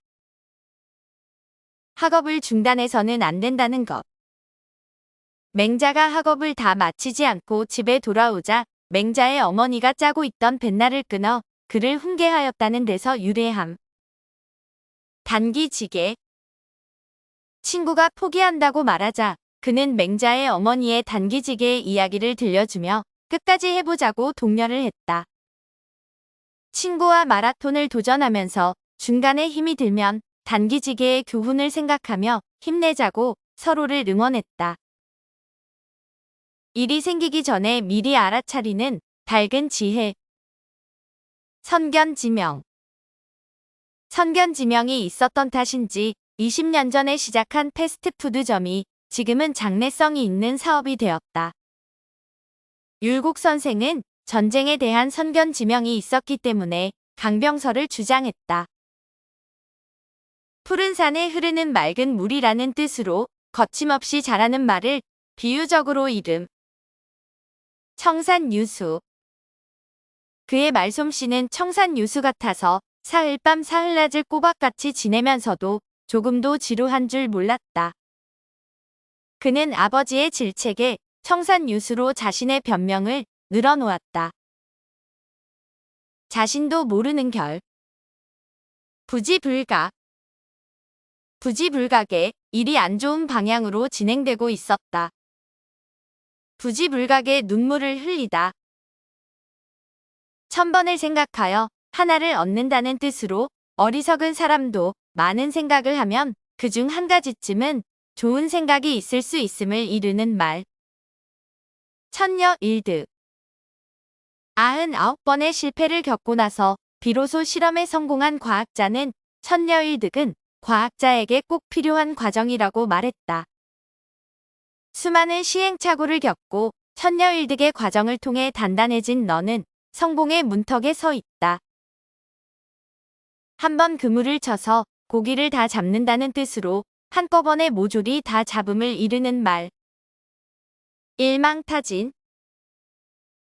학업을 중단해서는 안 된다는 것. 맹자가 학업을 다 마치지 않고 집에 돌아오자 맹자의 어머니가 짜고 있던 뱃날을 끊어 그를 훈계하였다는 데서 유래함. 단기지게. 친구가 포기한다고 말하자 그는 맹자의 어머니의 단기지게의 이야기를 들려주며 끝까지 해보자고 독려를 했다. 친구와 마라톤을 도전하면서 중간에 힘이 들면 단기지게의 교훈을 생각하며 힘내자고 서로를 응원했다. 일이 생기기 전에 미리 알아차리는 밝은 지혜. 선견지명. 선견지명이 있었던 탓인지 20년 전에 시작한 패스트푸드점이 지금은 장래성이 있는 사업이 되었다. 율곡 선생은 전쟁에 대한 선견지명이 있었기 때문에 강병설을 주장했다. 푸른 산에 흐르는 맑은 물이라는 뜻으로 거침없이 자라는 말을 비유적으로 이름. 청산유수. 그의 말솜씨는 청산유수 같아서 사흘밤 사흘낮을 꼬박같이 지내면서도 조금도 지루한 줄 몰랐다. 그는 아버지의 질책에 청산유수로 자신의 변명을 늘어놓았다. 자신도 모르는 결. 부지불각. 부지불각에 일이 안 좋은 방향으로 진행되고 있었다. 부지불각에 눈물을 흘리다. 천번을 생각하여 하나를 얻는다는 뜻으로 어리석은 사람도 많은 생각을 하면 그중 한 가지쯤은 좋은 생각이 있을 수 있음을 이르는 말. 천녀일득. 99번의 실패를 겪고 나서 비로소 실험에 성공한 과학자는 천녀일득은 과학자에게 꼭 필요한 과정이라고 말했다. 수많은 시행착오를 겪고 천녀일득의 과정을 통해 단단해진 너는 성공의 문턱에 서 있다. 한번 그물을 쳐서 고기를 다 잡는다는 뜻으로 한꺼번에 모조리 다 잡음을 이르는 말. 일망타진.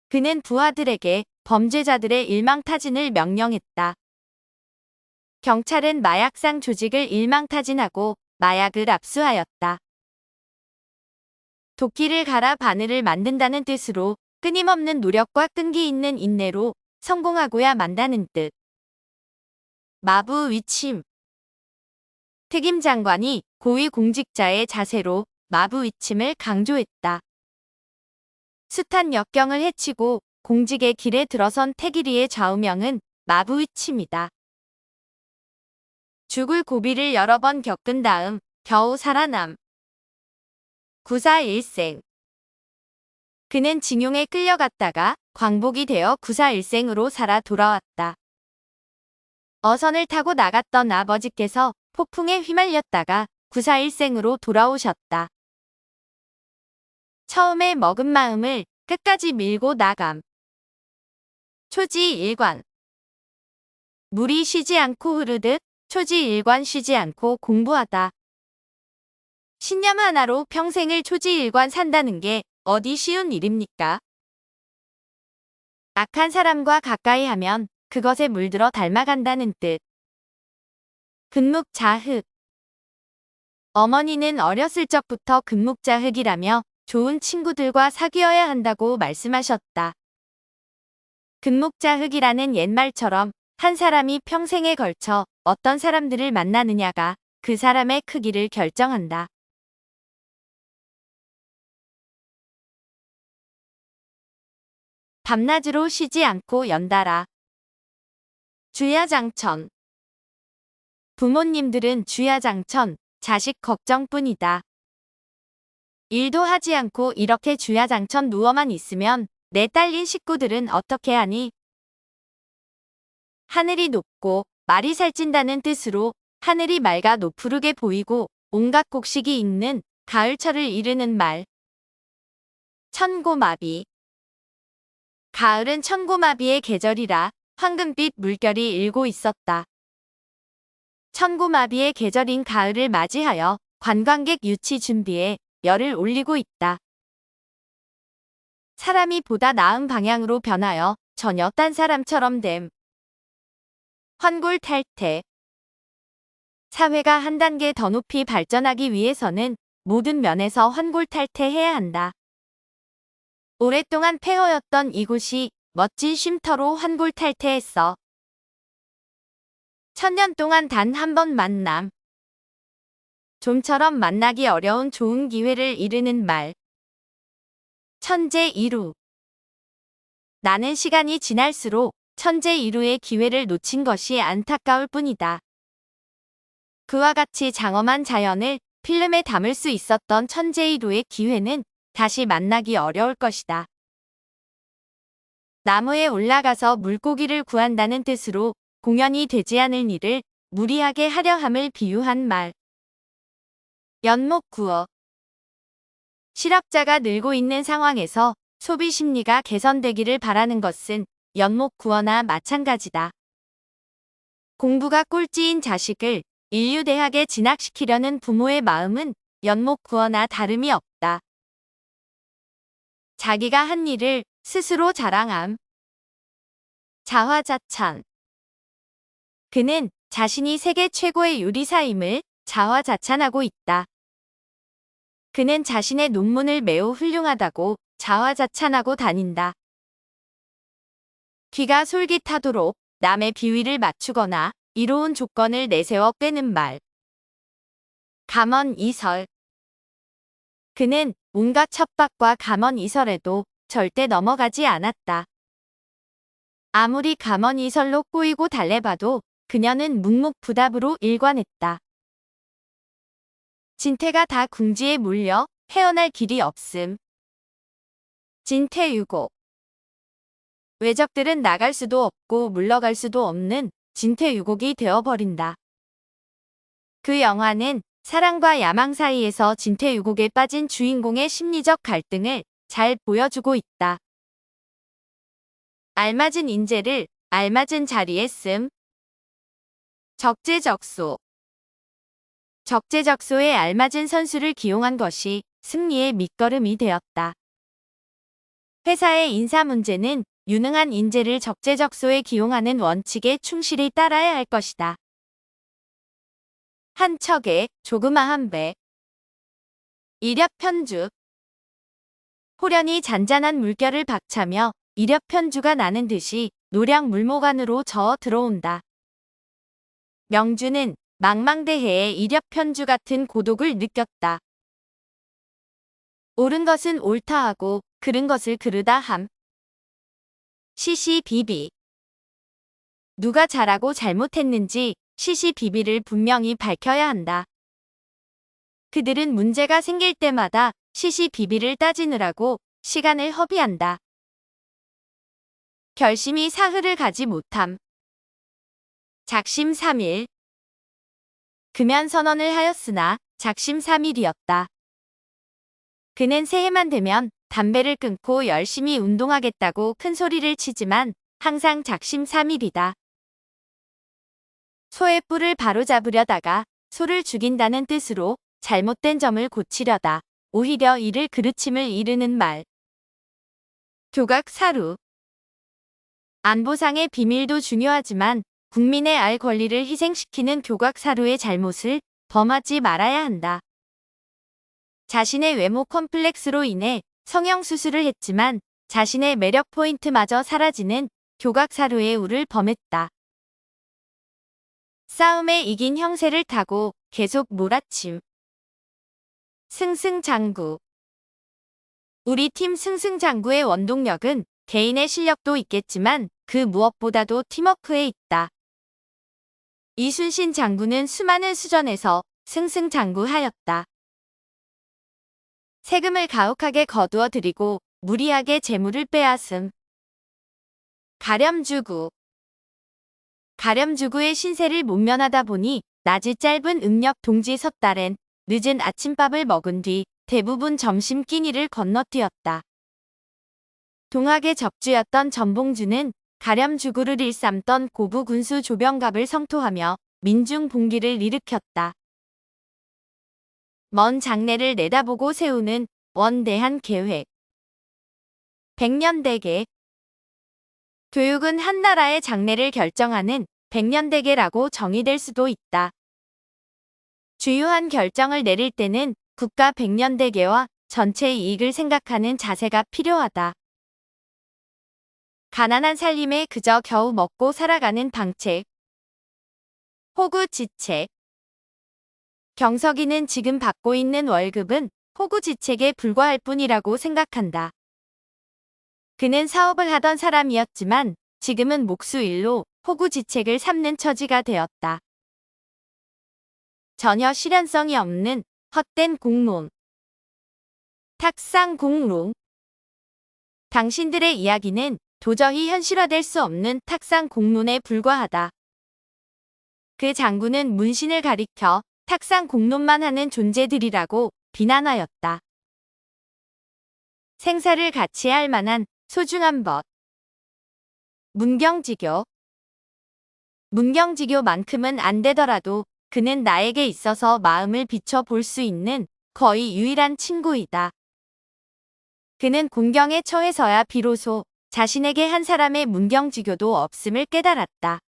그는 부하들에게 범죄자들의 일망타진을 명령했다. 경찰은 마약상 조직을 일망타진하고 마약을 압수하였다. 도끼를 갈아 바늘을 만든다는 뜻으로 끊임없는 노력과 끈기 있는 인내로 성공하고야 만다는 뜻. 마부위침. 특임 장관이 고위 공직자의 자세로 마부위침을 강조했다. 숱한 역경을 헤치고 공직의 길에 들어선 태기리의 좌우명은 마부위침이다. 죽을 고비를 여러 번 겪은 다음 겨우 살아남. 구사일생. 그는 징용에 끌려갔다가 광복이 되어 구사일생으로 살아 돌아왔다. 어선을 타고 나갔던 아버지께서 폭풍에 휘말렸다가 구사일생으로 돌아오셨다. 처음에 먹은 마음을 끝까지 밀고 나감. 초지일관. 물이 쉬지 않고 흐르듯 초지일관 쉬지 않고 공부하다. 신념 하나로 평생을 초지일관 산다는 게 어디 쉬운 일입니까? 악한 사람과 가까이 하면 그것에 물들어 닮아간다는 뜻. 금묵자흑. 어머니는 어렸을 적부터 금묵자흑이라며 좋은 친구들과 사귀어야 한다고 말씀하셨다. 금묵자흑이라는 옛말처럼 한 사람이 평생에 걸쳐 어떤 사람들을 만나느냐가 그 사람의 크기를 결정한다. 밤낮으로 쉬지 않고 연달아. 주야장천. 부모님들은 주야장천, 자식 걱정뿐이다. 일도 하지 않고 이렇게 주야장천 누워만 있으면 내 딸린 식구들은 어떻게 하니? 하늘이 높고 말이 살찐다는 뜻으로 하늘이 맑아 노푸르게 보이고 온갖 곡식이 있는 가을철을 이르는 말. 천고마비. 가을은 천고마비의 계절이라 황금빛 물결이 일고 있었다. 천고마비의 계절인 가을을 맞이하여 관광객 유치 준비에 열을 올리고 있다. 사람이 보다 나은 방향으로 변하여 전혀 딴 사람처럼 됨. 환골탈태. 사회가 한 단계 더 높이 발전하기 위해서는 모든 면에서 환골탈태해야 한다. 오랫동안 폐허였던 이곳이 멋진 쉼터로 환골탈태했어. 1000년 동안 단 한 번 만남. 좀처럼 만나기 어려운 좋은 기회를 이르는 말. 천재이루. 나는 시간이 지날수록 천재이루의 기회를 놓친 것이 안타까울 뿐이다. 그와 같이 장엄한 자연을 필름에 담을 수 있었던 천재이루의 기회는 다시 만나기 어려울 것이다. 나무에 올라가서 물고기를 구한다는 뜻으로 공연이 되지 않을 일을 무리하게 하려 함을 비유한 말. 연목구어. 실업자가 늘고 있는 상황에서 소비 심리가 개선되기를 바라는 것은 연목구어나 마찬가지다. 공부가 꼴찌인 자식을 인류대학에 진학시키려는 부모의 마음은 연목구어나 다름이 없다. 자기가 한 일을 스스로 자랑함. 자화자찬. 그는 자신이 세계 최고의 요리사임을 자화자찬하고 있다. 그는 자신의 논문을 매우 훌륭하다고 자화자찬하고 다닌다. 귀가 솔깃하도록 남의 비위를 맞추거나 이로운 조건을 내세워 꿰는 말. 감언이설. 그는 온갖 첩박과 감언이설에도 절대 넘어가지 않았다. 아무리 감언이설로 꼬이고 달래봐도 그녀는 묵묵부답으로 일관했다. 진태가 다 궁지에 몰려 헤어날 길이 없음. 진퇴유곡. 외적들은 나갈 수도 없고 물러갈 수도 없는 진퇴유곡이 되어버린다. 그 영화는 사랑과 야망 사이에서 진퇴유곡에 빠진 주인공의 심리적 갈등을 잘 보여주고 있다. 알맞은 인재를 알맞은 자리에 씀. 적재적소. 적재적소에 알맞은 선수를 기용한 것이 승리의 밑거름이 되었다. 회사의 인사 문제는 유능한 인재를 적재적소에 기용하는 원칙에 충실히 따라야 할 것이다. 한 척에 조그마한 배. 이렵편주. 호련히 잔잔한 물결을 박차며 이렵편주가 나는 듯이 노량 물목 안으로 저어 들어온다. 명주는 망망대해의 이렵편주 같은 고독을 느꼈다. 옳은 것은 옳다 하고 그른 것을 그르다 함. 시시비비. 누가 잘하고 잘못했는지 시시비비를 분명히 밝혀야 한다. 그들은 문제가 생길 때마다 시시비비를 따지느라고 시간을 허비한다. 결심이 사흘을 가지 못함. 작심삼일. 금연선언을 하였으나 작심삼일이었다. 그는 새해만 되면 담배를 끊고 열심히 운동하겠다고 큰 소리를 치지만 항상 작심삼일이다. 소의 뿔을 바로잡으려다가 소를 죽인다는 뜻으로 잘못된 점을 고치려다 오히려 이를 그르침을 이르는 말. 교각사루. 안보상의 비밀도 중요하지만 국민의 알 권리를 희생시키는 교각사료의 잘못을 범하지 말아야 한다. 자신의 외모 컴플렉스로 인해 성형수술을 했지만 자신의 매력 포인트마저 사라지는 교각사료의 우를 범했다. 싸움에 이긴 형세를 타고 계속 몰아침. 승승장구. 우리 팀 승승장구의 원동력은 개인의 실력도 있겠지만 그 무엇보다도 팀워크에 있다. 이순신 장군은 수많은 수전에서 승승장구하였다. 세금을 가혹하게 거두어 들이고 무리하게 재물을 빼앗음. 가렴주구. 가렴주구의 신세를 못 면하다 보니 낮이 짧은 음력 동지 섣달엔 늦은 아침밥을 먹은 뒤 대부분 점심 끼니를 건너뛰었다. 동학의 적주였던 전봉주는 가렴주구를 일삼던 고부 군수 조병갑을 성토하며 민중 봉기를 일으켰다. 먼 장래를 내다보고 세우는 원대한 계획. 백년대계. 교육은 한 나라의 장래를 결정하는 백년대계라고 정의될 수도 있다. 주요한 결정을 내릴 때는 국가 백년대계와 전체 이익을 생각하는 자세가 필요하다. 가난한 살림에 그저 겨우 먹고 살아가는 방책. 호구지책. 경석이는 지금 받고 있는 월급은 호구지책에 불과할 뿐이라고 생각한다. 그는 사업을 하던 사람이었지만 지금은 목수일로 호구지책을 삼는 처지가 되었다. 전혀 실현성이 없는 헛된 공론. 탁상공론. 당신들의 이야기는 도저히 현실화될 수 없는 탁상공론에 불과하다. 그 장군은 문신을 가리켜 탁상공론만 하는 존재들이라고 비난하였다. 생사를 같이 할 만한 소중한 법. 문경지교. 문경지교만큼은 안 되더라도 그는 나에게 있어서 마음을 비춰볼 수 있는 거의 유일한 친구이다. 그는 공경에 처해서야 비로소 자신에게 한 사람의 문경지교도 없음을 깨달았다.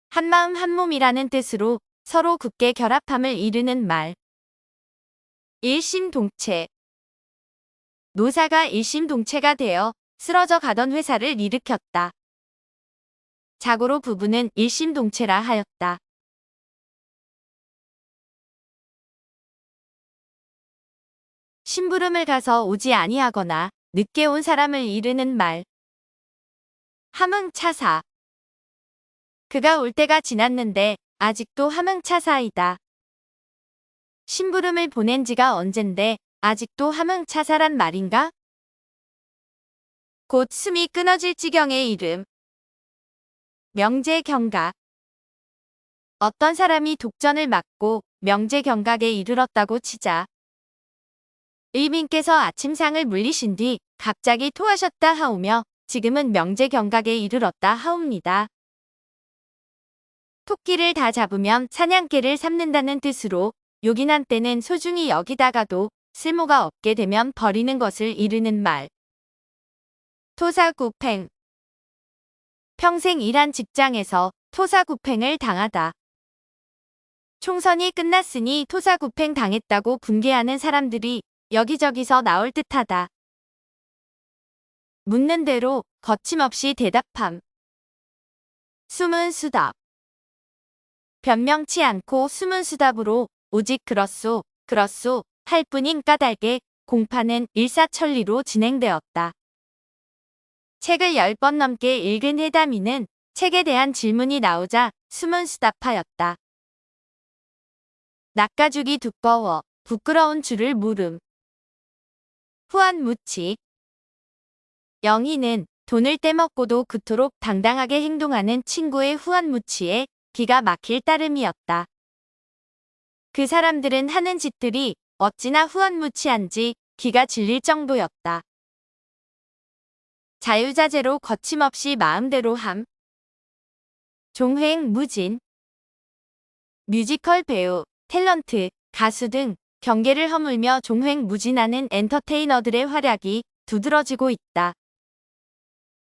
한마음 한몸이라는 뜻으로 서로 굳게 결합함을 이르는 말. 일심동체. 노사가 일심동체가 되어 쓰러져 가던 회사를 일으켰다. 자고로 부부는 일심동체라 하였다. 심부름을 가서 오지 아니하거나 늦게 온 사람을 이르는 말. 함흥차사. 그가 올 때가 지났는데 아직도 함흥차사이다. 심부름을 보낸 지가 언젠데 아직도 함흥차사란 말인가? 곧 숨이 끊어질 지경의 이름. 명제경각. 어떤 사람이 독전을 맞고 명제경각에 이르렀다고 치자. 의민께서 아침상을 물리신 뒤 갑자기 토하셨다 하오며 지금은 명제경각에 이르렀다 하옵니다. 토끼를 다 잡으면 사냥개를 삼는다는 뜻으로 요긴한 때는 소중히 여기다가도 쓸모가 없게 되면 버리는 것을 이르는 말. 토사구팽. 평생 일한 직장에서 토사구팽을 당하다. 총선이 끝났으니 토사구팽 당했다고 분개하는 사람들이 여기저기서 나올 듯하다. 묻는 대로 거침없이 대답함. 숨은 수답. 변명치 않고 숨은 수답으로 오직 그렇소, 그렇소 할 뿐인 까닭에 공판은 일사천리로 진행되었다. 책을 10번 넘게 읽은 해담이는 책에 대한 질문이 나오자 숨은 수답하였다. 낚아죽이 두꺼워 부끄러운 줄을 물음. 후한무치. 영희는 돈을 떼먹고도 그토록 당당하게 행동하는 친구의 후한무치에 기가 막힐 따름이었다. 그 사람들은 하는 짓들이 어찌나 후한무치한지 기가 질릴 정도였다. 자유자재로 거침없이 마음대로 함. 종횡무진. 뮤지컬 배우, 탤런트, 가수 등 경계를 허물며 종횡무진하는 엔터테이너들의 활약이 두드러지고 있다.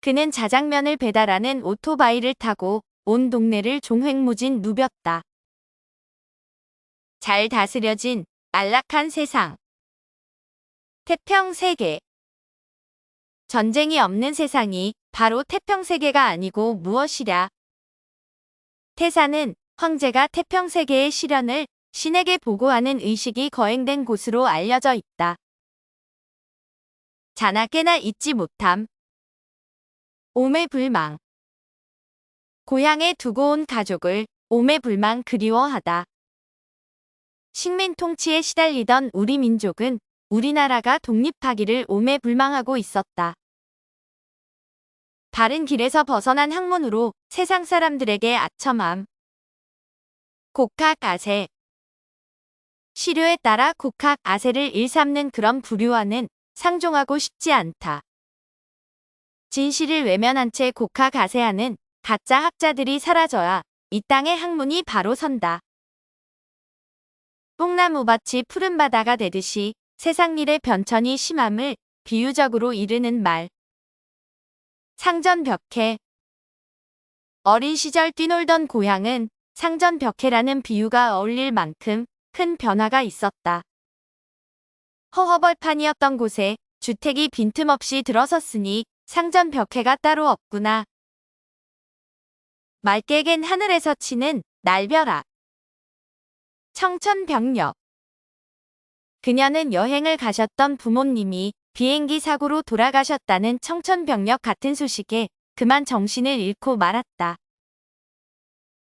그는 자장면을 배달하는 오토바이를 타고 온 동네를 종횡무진 누볐다. 잘 다스려진 안락한 세상. 태평세계. 전쟁이 없는 세상이 바로 태평세계가 아니고 무엇이랴. 태사는 황제가 태평세계의 실현을 신에게 보고하는 의식이 거행된 곳으로 알려져 있다. 자나 깨나 잊지 못함. 오매불망. 고향에 두고 온 가족을 오매불망 그리워하다. 식민 통치에 시달리던 우리 민족은 우리나라가 독립하기를 오매불망하고 있었다. 바른 길에서 벗어난 학문으로 세상 사람들에게 아첨함. 곡학아세. 시류에 따라 곡학아세를 일삼는 그런 부류와는 상종하고 싶지 않다. 진실을 외면한 채 곡학아세하는 가짜 학자들이 사라져야 이 땅의 학문이 바로 선다. 뽕나무밭이 푸른 바다가 되듯이 세상 일의 변천이 심함을 비유적으로 이르는 말. 상전벽해. 어린 시절 뛰놀던 고향은 상전벽해라는 비유가 어울릴 만큼 큰 변화가 있었다. 허허벌판이었던 곳에 주택이 빈틈없이 들어섰으니 상전벽해가 따로 없구나. 맑게 갠 하늘에서 치는 날벼락. 청천벽력. 그녀는 여행을 가셨던 부모님이 비행기 사고로 돌아가셨다는 청천벽력 같은 소식에 그만 정신을 잃고 말았다.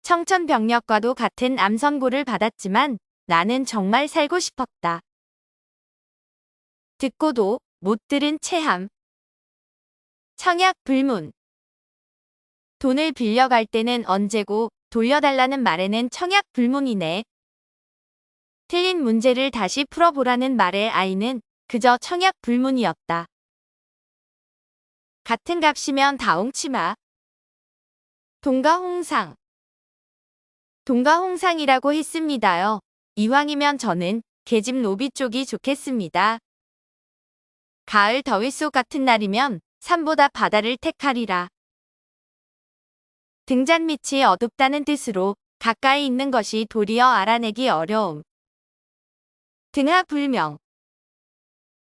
청천벽력과도 같은 암선고를 받았지만 나는 정말 살고 싶었다. 듣고도 못 들은 체함. 청약불문. 돈을 빌려갈 때는 언제고 돌려달라는 말에는 청약불문이네. 틀린 문제를 다시 풀어보라는 말의 아이는 그저 청약불문이었다. 같은 값이면 다옹치마. 동가홍상. 동가홍상이라고 했습니다요. 이왕이면 저는 계집 노비 쪽이 좋겠습니다. 가을 더위 속 같은 날이면 산보다 바다를 택하리라. 등잔밑이 어둡다는 뜻으로 가까이 있는 것이 도리어 알아내기 어려움. 등하불명.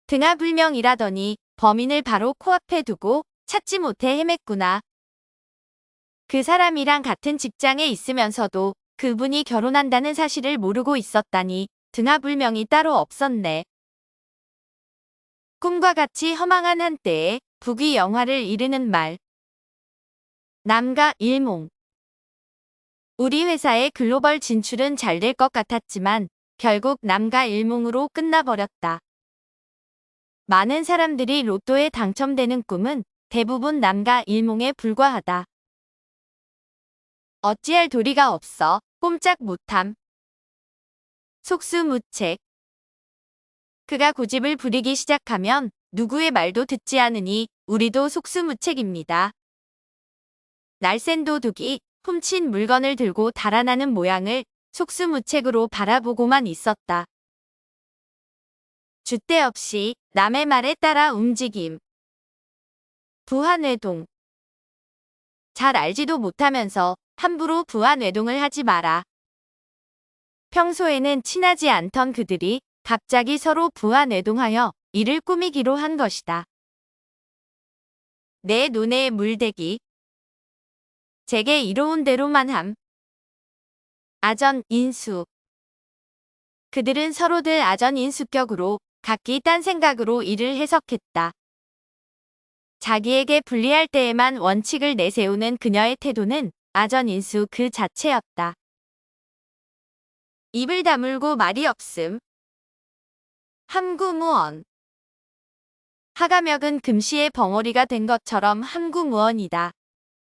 등하불명이라더니 범인을 바로 코앞에 두고 찾지 못해 헤맸구나. 그 사람이랑 같은 직장에 있으면서도 그분이 결혼한다는 사실을 모르고 있었다니 등하불명이 따로 없었네. 꿈과 같이 허망한 한때에 부귀 영화를 이르는 말. 남가 일몽. 우리 회사의 글로벌 진출은 잘 될 것 같았지만 결국 남가 일몽으로 끝나버렸다. 많은 사람들이 로또에 당첨되는 꿈은 대부분 남가 일몽에 불과하다. 어찌할 도리가 없어 꼼짝 못함. 속수무책. 그가 고집을 부리기 시작하면 누구의 말도 듣지 않으니 우리도 속수무책입니다. 날쌘 도둑이 훔친 물건을 들고 달아나는 모양을 속수무책으로 바라보고만 있었다. 줏대 없이 남의 말에 따라 움직임. 부하뇌동. 잘 알지도 못하면서 함부로 부하뇌동을 하지 마라. 평소에는 친하지 않던 그들이 갑자기 서로 부하뇌동하여 이를 꾸미기로 한 것이다. 내 눈에 물대기. 제게 이로운 대로만 함. 아전, 인수. 그들은 서로들 아전 인수격으로 각기 딴 생각으로 이를 해석했다. 자기에게 불리할 때에만 원칙을 내세우는 그녀의 태도는 아전 인수 그 자체였다. 입을 다물고 말이 없음. 함구무언. 하가멱은 금시의 벙어리가 된 것처럼 함구무언이다.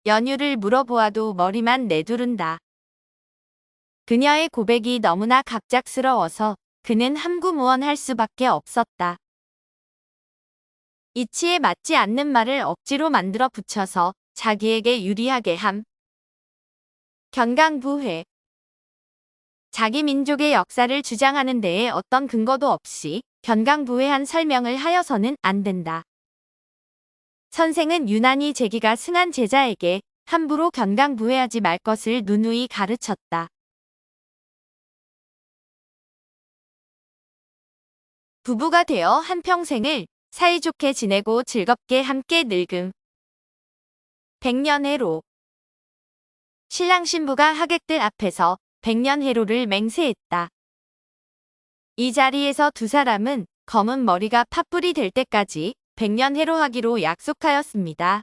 연유를 물어보아도 머리만 내두른다. 그녀의 고백이 너무나 갑작스러워서 그는 함구무언할 수밖에 없었다. 이치에 맞지 않는 말을 억지로 만들어 붙여서 자기에게 유리하게 함. 견강부회. 자기 민족의 역사를 주장하는 데에 어떤 근거도 없이 견강부회한 설명을 하여서는 안 된다. 선생은 유난히 재기가 승한 제자에게 함부로 견강부회하지 말 것을 누누이 가르쳤다. 부부가 되어 한평생을 사이좋게 지내고 즐겁게 함께 늙음. 백년해로. 신랑 신부가 하객들 앞에서 백년해로를 맹세했다. 이 자리에서 두 사람은 검은 머리가 팥불이 될 때까지 백년해로하기로 약속하였습니다.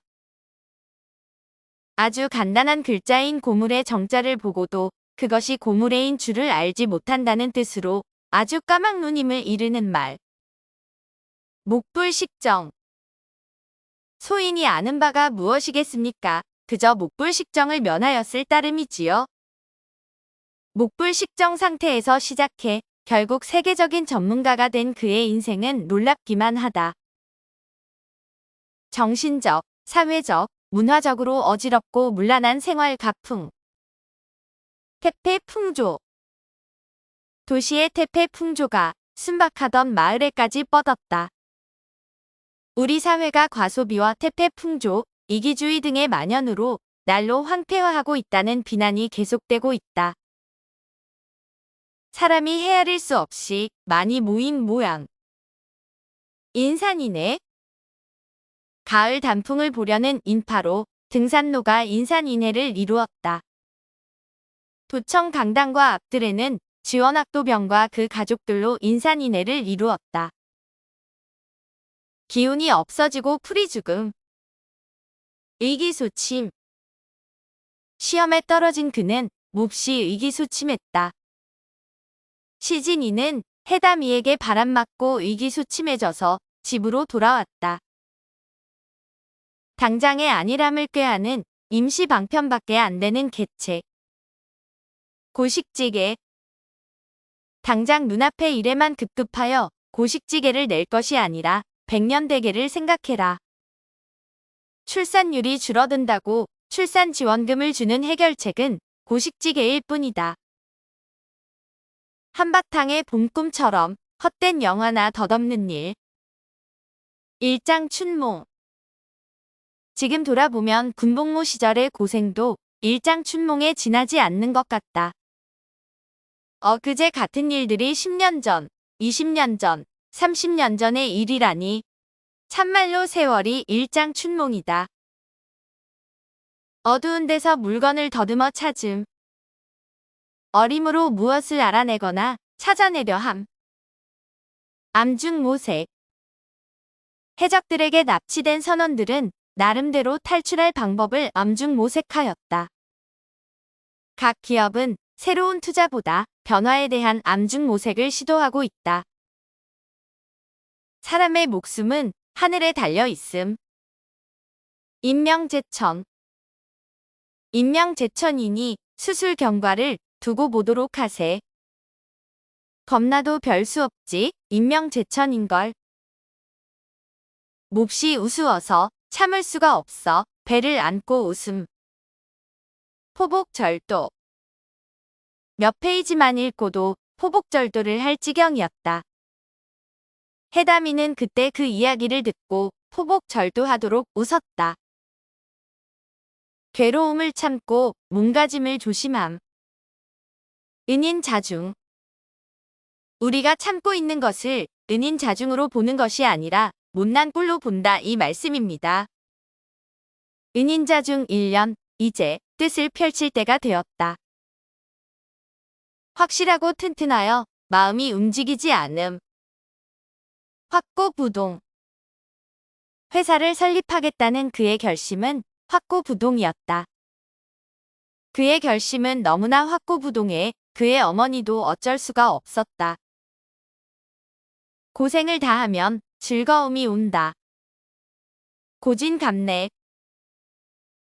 아주 간단한 글자인 고물의 정자를 보고도 그것이 고물의인 줄을 알지 못한다는 뜻으로 아주 까막눈임을 이르는 말. 목불식정. 소인이 아는 바가 무엇이겠습니까? 그저 목불식정을 면하였을 따름이지요. 목불식정 상태에서 시작해 결국 세계적인 전문가가 된 그의 인생은 놀랍기만 하다. 정신적, 사회적, 문화적으로 어지럽고 문란한 생활 가풍. 태폐풍조. 도시의 태폐풍조가 순박하던 마을에까지 뻗었다. 우리 사회가 과소비와 태폐풍조, 이기주의 등의 만연으로 날로 황폐화하고 있다는 비난이 계속되고 있다. 사람이 헤아릴 수 없이 많이 모인 모양. 인산이네. 가을 단풍을 보려는 인파로 등산로가 인산인해를 이루었다. 도청 강당과 앞들에는 지원학도병과 그 가족들로 인산인해를 이루었다. 기운이 없어지고 풀이 죽음. 의기소침. 시험에 떨어진 그는 몹시 의기소침했다. 시진이는 해담이에게 바람맞고 의기소침해져서 집으로 돌아왔다. 당장의 안일함을 꾀하는 임시 방편밖에 안 되는 계책. 고식지게. 당장 눈앞의 일에만 급급하여 고식지게를 낼 것이 아니라 백년대계를 생각해라. 출산율이 줄어든다고 출산지원금을 주는 해결책은 고식지게일 뿐이다. 한바탕의 봄꿈처럼 헛된 영화나 덧없는 일. 일장춘몽. 지금 돌아보면 군복무 시절의 고생도 일장춘몽에 지나지 않는 것 같다. 엊그제 같은 일들이 10년 전, 20년 전, 30년 전의 일이라니 참말로 세월이 일장춘몽이다. 어두운 데서 물건을 더듬어 찾음. 어림으로 무엇을 알아내거나 찾아내려 함. 암중모색. 해적들에게 납치된 선원들은 나름대로 탈출할 방법을 암중모색하였다. 각 기업은 새로운 투자보다 변화에 대한 암중모색을 시도하고 있다. 사람의 목숨은 하늘에 달려 있음. 임명제천. 임명제천이니 수술 경과를 두고 보도록 하세. 겁나도 별 수 없지 임명제천인걸. 몹시 우스워서 참을 수가 없어 배를 안고 웃음. 포복절도. 몇 페이지만 읽고도 포복절도를 할 지경이었다. 해담이는 그때 그 이야기를 듣고 포복절도하도록 웃었다. 괴로움을 참고 몸가짐을 조심함. 은인자중. 우리가 참고 있는 것을 은인자중으로 보는 것이 아니라 못난 꼴로 본다 이 말씀입니다. 은인자중 1년, 이제 뜻을 펼칠 때가 되었다. 확실하고 튼튼하여 마음이 움직이지 않음. 확고부동. 회사를 설립하겠다는 그의 결심은 확고부동이었다. 그의 결심은 너무나 확고부동해 그의 어머니도 어쩔 수가 없었다. 고생을 다하면 즐거움이 온다. 고진감래.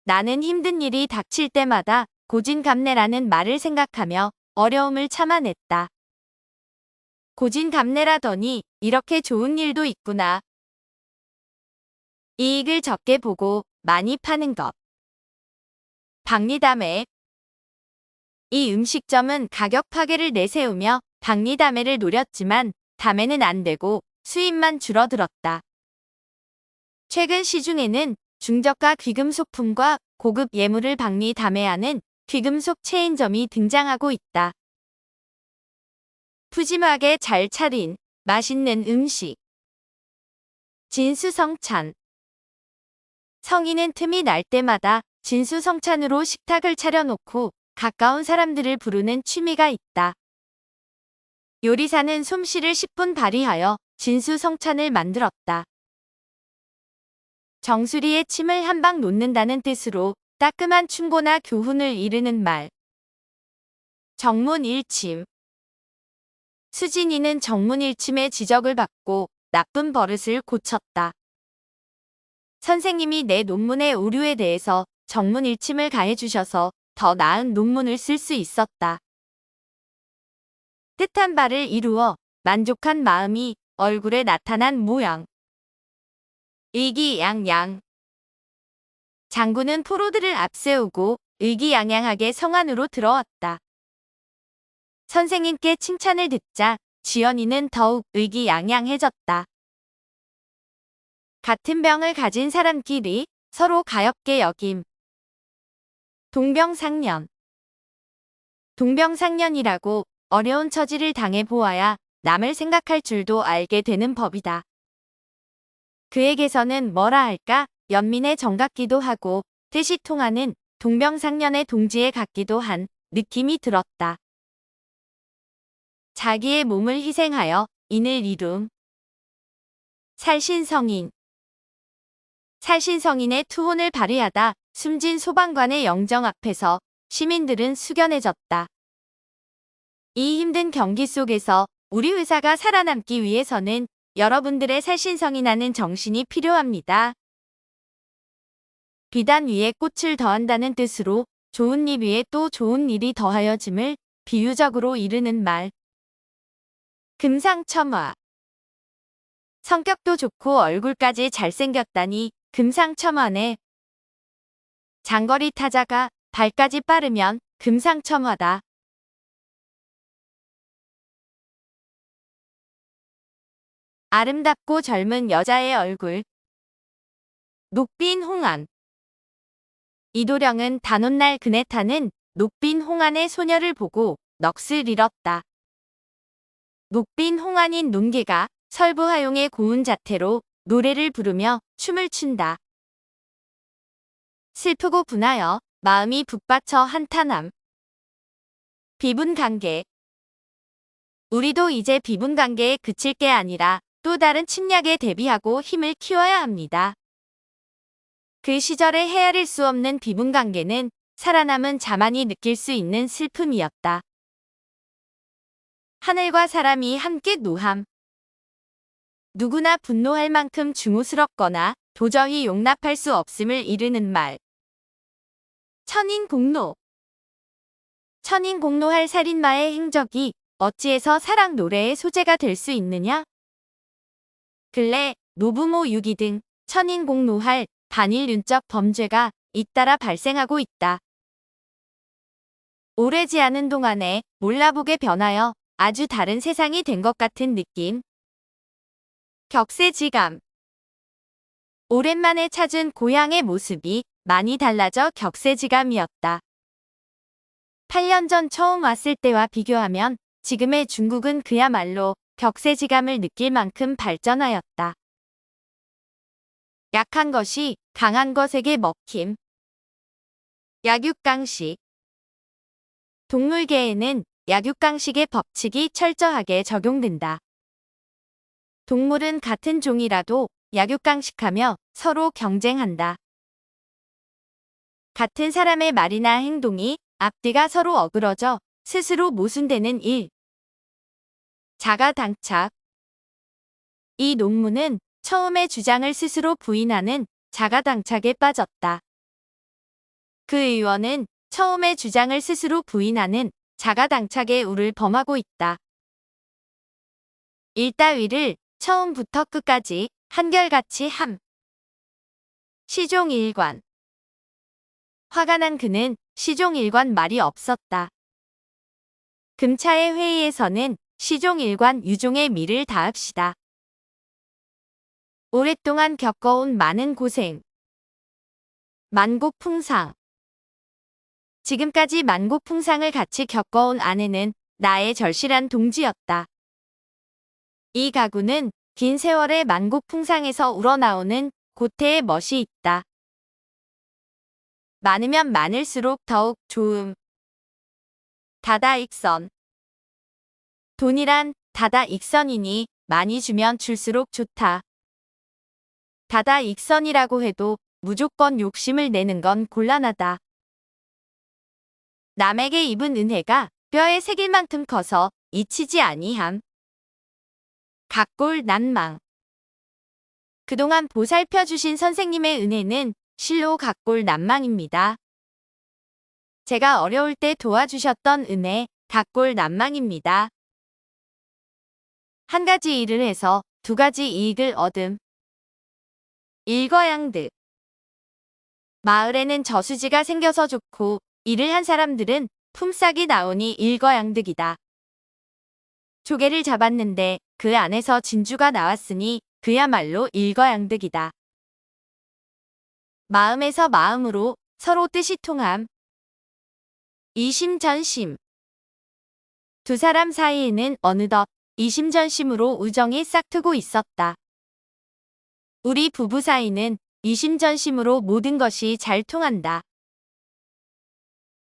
나는 힘든 일이 닥칠 때마다 고진감래라는 말을 생각하며 어려움을 참아냈다. 고진감래라더니 이렇게 좋은 일도 있구나. 이익을 적게 보고 많이 파는 것. 박리담회. 이 음식점은 가격 파괴를 내세우며 박리담회를 노렸지만 담회는 안 되고 수입만 줄어들었다. 최근 시중에는 중저가 귀금속품과 고급 예물을 박리 담회하는 귀금속 체인점이 등장하고 있다. 푸짐하게 잘 차린 맛있는 음식. 진수성찬. 성인은 틈이 날 때마다 진수성찬으로 식탁을 차려놓고 가까운 사람들을 부르는 취미가 있다. 요리사는 솜씨를 10분 발휘하여 진수성찬을 만들었다. 정수리에 침을 한 방 놓는다는 뜻으로 따끔한 충고나 교훈을 이르는 말. 정문일침. 수진이는 정문일침의 지적을 받고 나쁜 버릇을 고쳤다. 선생님이 내 논문의 오류에 대해서 정문일침을 가해주셔서 더 나은 논문을 쓸 수 있었다. 뜻한 바를 이루어 만족한 마음이 얼굴에 나타난 모양. 의기양양. 장군은 포로들을 앞세우고 의기양양하게 성 안으로 들어왔다. 선생님께 칭찬을 듣자 지연이는 더욱 의기양양해졌다. 같은 병을 가진 사람끼리 서로 가엾게 여김. 동병상련. 동병상련이라고 어려운 처지를 당해 보아야 남을 생각할 줄도 알게 되는 법이다. 그에게서는 뭐라 할까 연민의 정 같기도 하고 뜻이 통하는 동병상련의 동지에 같기도 한 느낌이 들었다. 자기의 몸을 희생하여 인을 이룸. 살신성인. 살신성인의 투혼을 발휘하다 숨진 소방관의 영정 앞에서 시민들은 숙연해졌다. 이 힘든 경기 속에서 우리 의사가 살아남기 위해서는 여러분들의 살신성인하는 정신이 필요합니다. 비단 위에 꽃을 더한다는 뜻으로 좋은 일 위에 또 좋은 일이 더하여짐을 비유적으로 이르는 말. 금상첨화. 성격도 좋고 얼굴까지 잘생겼다니 금상첨화네. 장거리 타자가 발까지 빠르면 금상첨화다. 아름답고 젊은 여자의 얼굴. 녹빈 홍안. 이도령은 단오날 그네 타는 녹빈 홍안의 소녀를 보고 넋을 잃었다. 녹빈 홍안인 논개가 설부하용의 고운 자태로 노래를 부르며 춤을 춘다. 슬프고 분하여 마음이 북받쳐 한탄함. 비분관계. 우리도 이제 비분관계에 그칠 게 아니라 또 다른 침략에 대비하고 힘을 키워야 합니다. 그 시절에 헤아릴 수 없는 비분관계는 살아남은 자만이 느낄 수 있는 슬픔이었다. 하늘과 사람이 함께 노함. 누구나 분노할 만큼 중후스럽거나 도저히 용납할 수 없음을 이르는 말. 천인공노. 천인공노할 살인마의 행적이 어찌해서 사랑 노래의 소재가 될 수 있느냐? 근래 노부모 유기 등 천인공노할 반인륜적 범죄가 잇따라 발생하고 있다. 오래지 않은 동안에 몰라보게 변하여 아주 다른 세상이 된 것 같은 느낌. 격세지감. 오랜만에 찾은 고향의 모습이 많이 달라져 격세지감이었다. 8년 전 처음 왔을 때와 비교하면 지금의 중국은 그야말로 격세지감을 느낄 만큼 발전하였다. 약한 것이 강한 것에게 먹힘. 약육강식. 동물계에는 약육강식의 법칙이 철저하게 적용된다. 동물은 같은 종이라도 약육강식하며 서로 경쟁한다. 같은 사람의 말이나 행동이 앞뒤가 서로 어그러져 스스로 모순되는 일. 자가당착. 이 논문은 처음에 주장을 스스로 부인하는 자가당착에 빠졌다. 그 의원은 처음에 주장을 스스로 부인하는 자가당착의 우를 범하고 있다. 일 따위를 처음부터 끝까지 한결같이 함. 시종일관. 화가 난 그는 시종일관 말이 없었다. 금차의 회의에서는 시종일관 유종의 미를 다합시다. 오랫동안 겪어온 많은 고생. 만고풍상. 지금까지 만고풍상을 같이 겪어온 아내는 나의 절실한 동지였다. 이 가구는 긴 세월의 만고풍상에서 우러나오는 고태의 멋이 있다. 많으면 많을수록 더욱 좋음. 다다익선. 돈이란 다다익선이니 많이 주면 줄수록 좋다. 다다익선이라고 해도 무조건 욕심을 내는 건 곤란하다. 남에게 입은 은혜가 뼈에 새길 만큼 커서 잊히지 아니함. 각골난망. 그동안 보살펴 주신 선생님의 은혜는 실로 각골난망입니다. 제가 어려울 때 도와주셨던 은혜, 각골난망입니다. 한 가지 일을 해서 두 가지 이익을 얻음. 일거양득. 마을에는 저수지가 생겨서 좋고 일을 한 사람들은 품삯이 나오니 일거양득이다. 조개를 잡았는데 그 안에서 진주가 나왔으니 그야말로 일거양득이다. 마음에서 마음으로 서로 뜻이 통함. 이심전심. 두 사람 사이에는 어느덧 이심전심으로 우정이 싹트고 있었다. 우리 부부 사이는 이심전심으로 모든 것이 잘 통한다.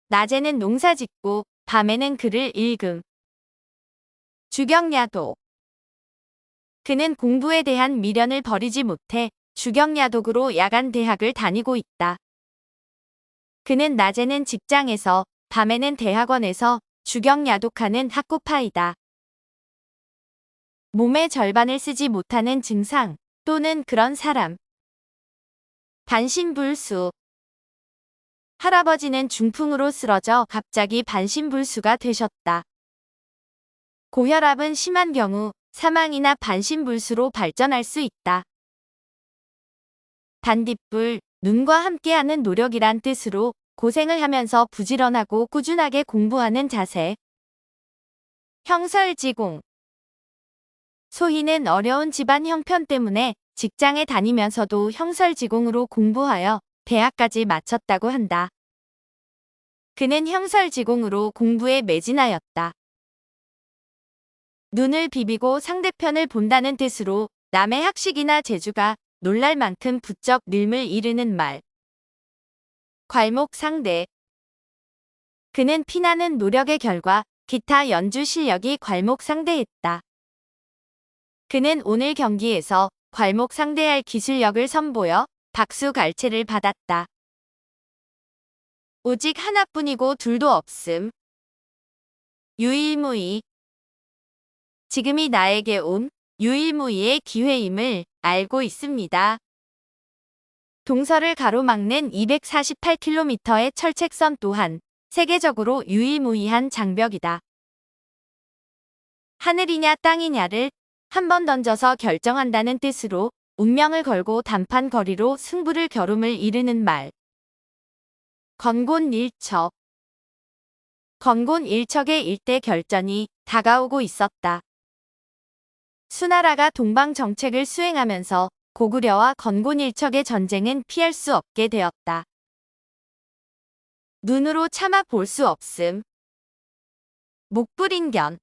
낮에는 농사 짓고 밤에는 글을 읽음. 주경야독. 그는 공부에 대한 미련을 버리지 못해 주경야독으로 야간 대학을 다니고 있다. 그는 낮에는 직장에서 밤에는 대학원에서 주경야독하는 학구파이다. 몸의 절반을 쓰지 못하는 증상 또는 그런 사람. 반신불수. 할아버지는 중풍으로 쓰러져 갑자기 반신불수가 되셨다. 고혈압은 심한 경우 사망이나 반신불수로 발전할 수 있다. 반딧불, 눈과 함께하는 노력이란 뜻으로 고생을 하면서 부지런하고 꾸준하게 공부하는 자세. 형설지공. 소희는 어려운 집안 형편 때문에 직장에 다니면서도 형설지공으로 공부하여 대학까지 마쳤다고 한다. 그는 형설지공으로 공부에 매진하였다. 눈을 비비고 상대편을 본다는 뜻으로 남의 학식이나 재주가 놀랄 만큼 부쩍 늠을 이르는 말. 괄목상대. 그는 피나는 노력의 결과 기타 연주 실력이 괄목상대했다. 그는 오늘 경기에서 괄목상대할 기술력을 선보여 박수갈채를 받았다. 오직 하나뿐이고 둘도 없음. 유일무이. 지금이 나에게 온 유일무이의 기회임을 알고 있습니다. 동서를 가로막는 248km의 철책선 또한 세계적으로 유일무이한 장벽이다. 하늘이냐 땅이냐를 한 번 던져서 결정한다는 뜻으로 운명을 걸고 단판 거리로 승부를 겨룸을 이르는 말. 건곤일척. 건곤일척의 일대 결전이 다가오고 있었다. 수나라가 동방 정책을 수행하면서 고구려와 건곤일척의 전쟁은 피할 수 없게 되었다. 눈으로 참아 볼 수 없음. 목불인견.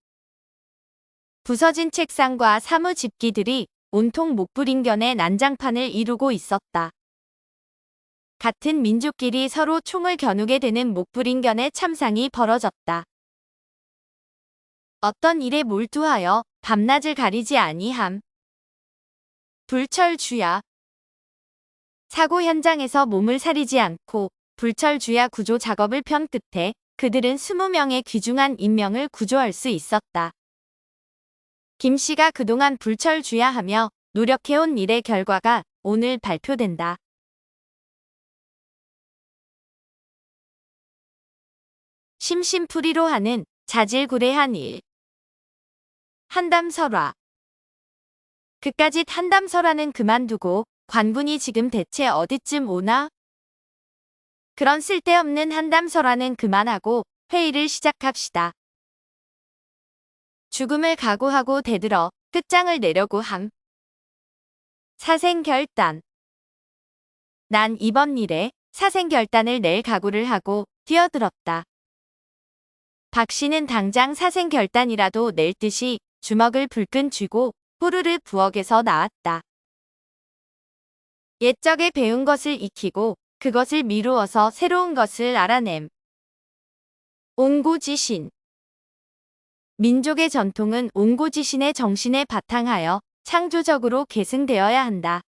부서진 책상과 사무 집기들이 온통 목불인견의 난장판을 이루고 있었다. 같은 민족끼리 서로 총을 겨누게 되는 목불인견의 참상이 벌어졌다. 어떤 일에 몰두하여 밤낮을 가리지 아니함. 불철주야. 사고 현장에서 몸을 사리지 않고 불철주야 구조 작업을 편 끝에 그들은 20명의 귀중한 인명을 구조할 수 있었다. 김 씨가 그동안 불철주야하며 노력해온 일의 결과가 오늘 발표된다. 심심풀이로 하는 자질구레한 일. 한담설화. 그까짓 한담설화는 그만두고 관군이 지금 대체 어디쯤 오나? 그런 쓸데없는 한담설화는 그만하고 회의를 시작합시다. 죽음을 각오하고 대들어 끝장을 내려고 함. 사생결단. 난 이번 일에 사생결단을 낼 각오를 하고 뛰어들었다. 박 씨는 당장 사생결단이라도 낼 듯이 주먹을 불끈 쥐고 후루르 부엌에서 나왔다. 옛적에 배운 것을 익히고 그것을 미루어서 새로운 것을 알아냄. 옹고지신. 민족의 전통은 옹고지신의 정신에 바탕하여 창조적으로 계승되어야 한다.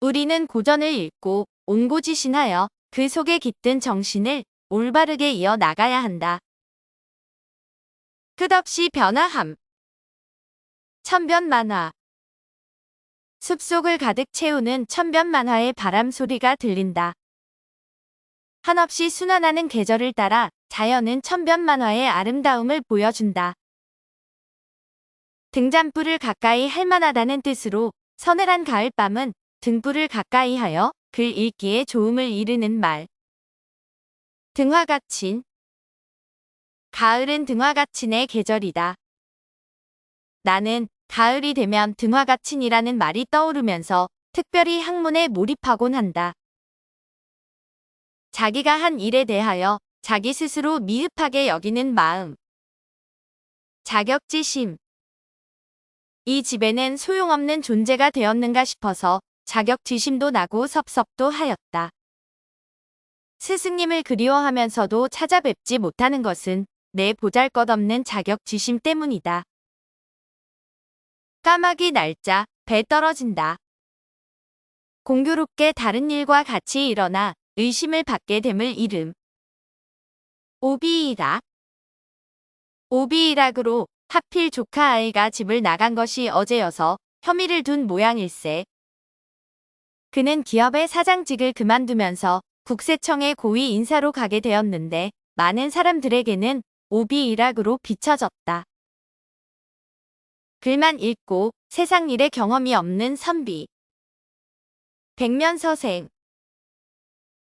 우리는 고전을 읽고 옹고지신하여 그 속에 깃든 정신을 올바르게 이어나가야 한다. 끝없이 변화함. 천변만화. 숲속을 가득 채우는 천변만화의 바람 소리가 들린다. 한없이 순환하는 계절을 따라 자연은 천변만화의 아름다움을 보여준다. 등잔불을 가까이 할 만하다는 뜻으로 서늘한 가을밤은 등불을 가까이 하여 글 읽기에 좋음을 이르는 말. 등화가친. 가을은 등화가친의 계절이다. 나는 가을이 되면 등화가친이라는 말이 떠오르면서 특별히 학문에 몰입하곤 한다. 자기가 한 일에 대하여 자기 스스로 미흡하게 여기는 마음. 자격지심. 이 집에는 소용없는 존재가 되었는가 싶어서 자격지심도 나고 섭섭도 하였다. 스승님을 그리워하면서도 찾아뵙지 못하는 것은 내 보잘것없는 자격지심 때문이다. 까마귀 날짜, 배 떨어진다. 공교롭게 다른 일과 같이 일어나 의심을 받게 됨을 이름. 오비이락. 오비이락으로 하필 조카 아이가 집을 나간 것이 어제여서 혐의를 둔 모양일세. 그는 기업의 사장직을 그만두면서 국세청에 고위 인사로 가게 되었는데 많은 사람들에게는 오비이락으로 비춰졌다. 글만 읽고 세상 일에 경험이 없는 선비. 백면서생.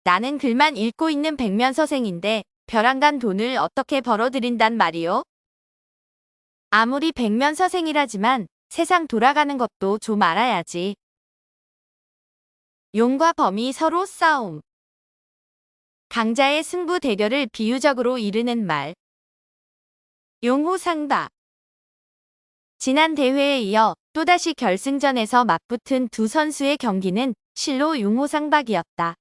나는 글만 읽고 있는 백면서생인데 벼랑간 돈을 어떻게 벌어들인단 말이오? 아무리 백면서생이라지만 세상 돌아가는 것도 좀 알아야지. 용과 범이 서로 싸움. 강자의 승부 대결을 비유적으로 이르는 말. 용호상박. 지난 대회에 이어 또다시 결승전에서 맞붙은 두 선수의 경기는 실로 용호상박이었다.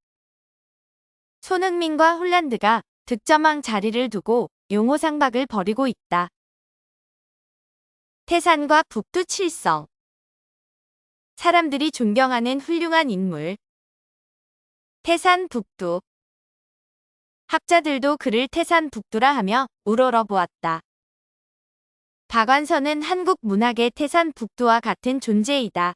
손흥민과 홀란드가 득점왕 자리를 두고 용호상박을 벌이고 있다. 태산과 북두칠성. 사람들이 존경하는 훌륭한 인물. 태산북두. 학자들도 그를 태산북두라 하며 우러러보았다. 박완서는 한국 문학의 태산북두와 같은 존재이다.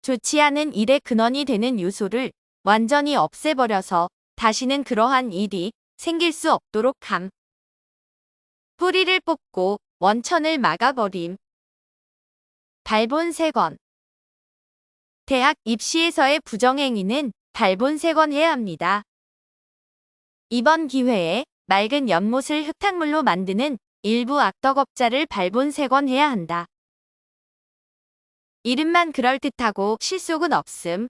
좋지 않은 일의 근원이 되는 요소를 완전히 없애버려서 다시는 그러한 일이 생길 수 없도록 함. 뿌리를 뽑고 원천을 막아버림. 발본색원. 대학 입시에서의 부정행위는 발본색원해야 합니다. 이번 기회에 맑은 연못을 흙탕물로 만드는 일부 악덕업자를 발본색원해야 한다. 이름만 그럴듯하고 실속은 없음.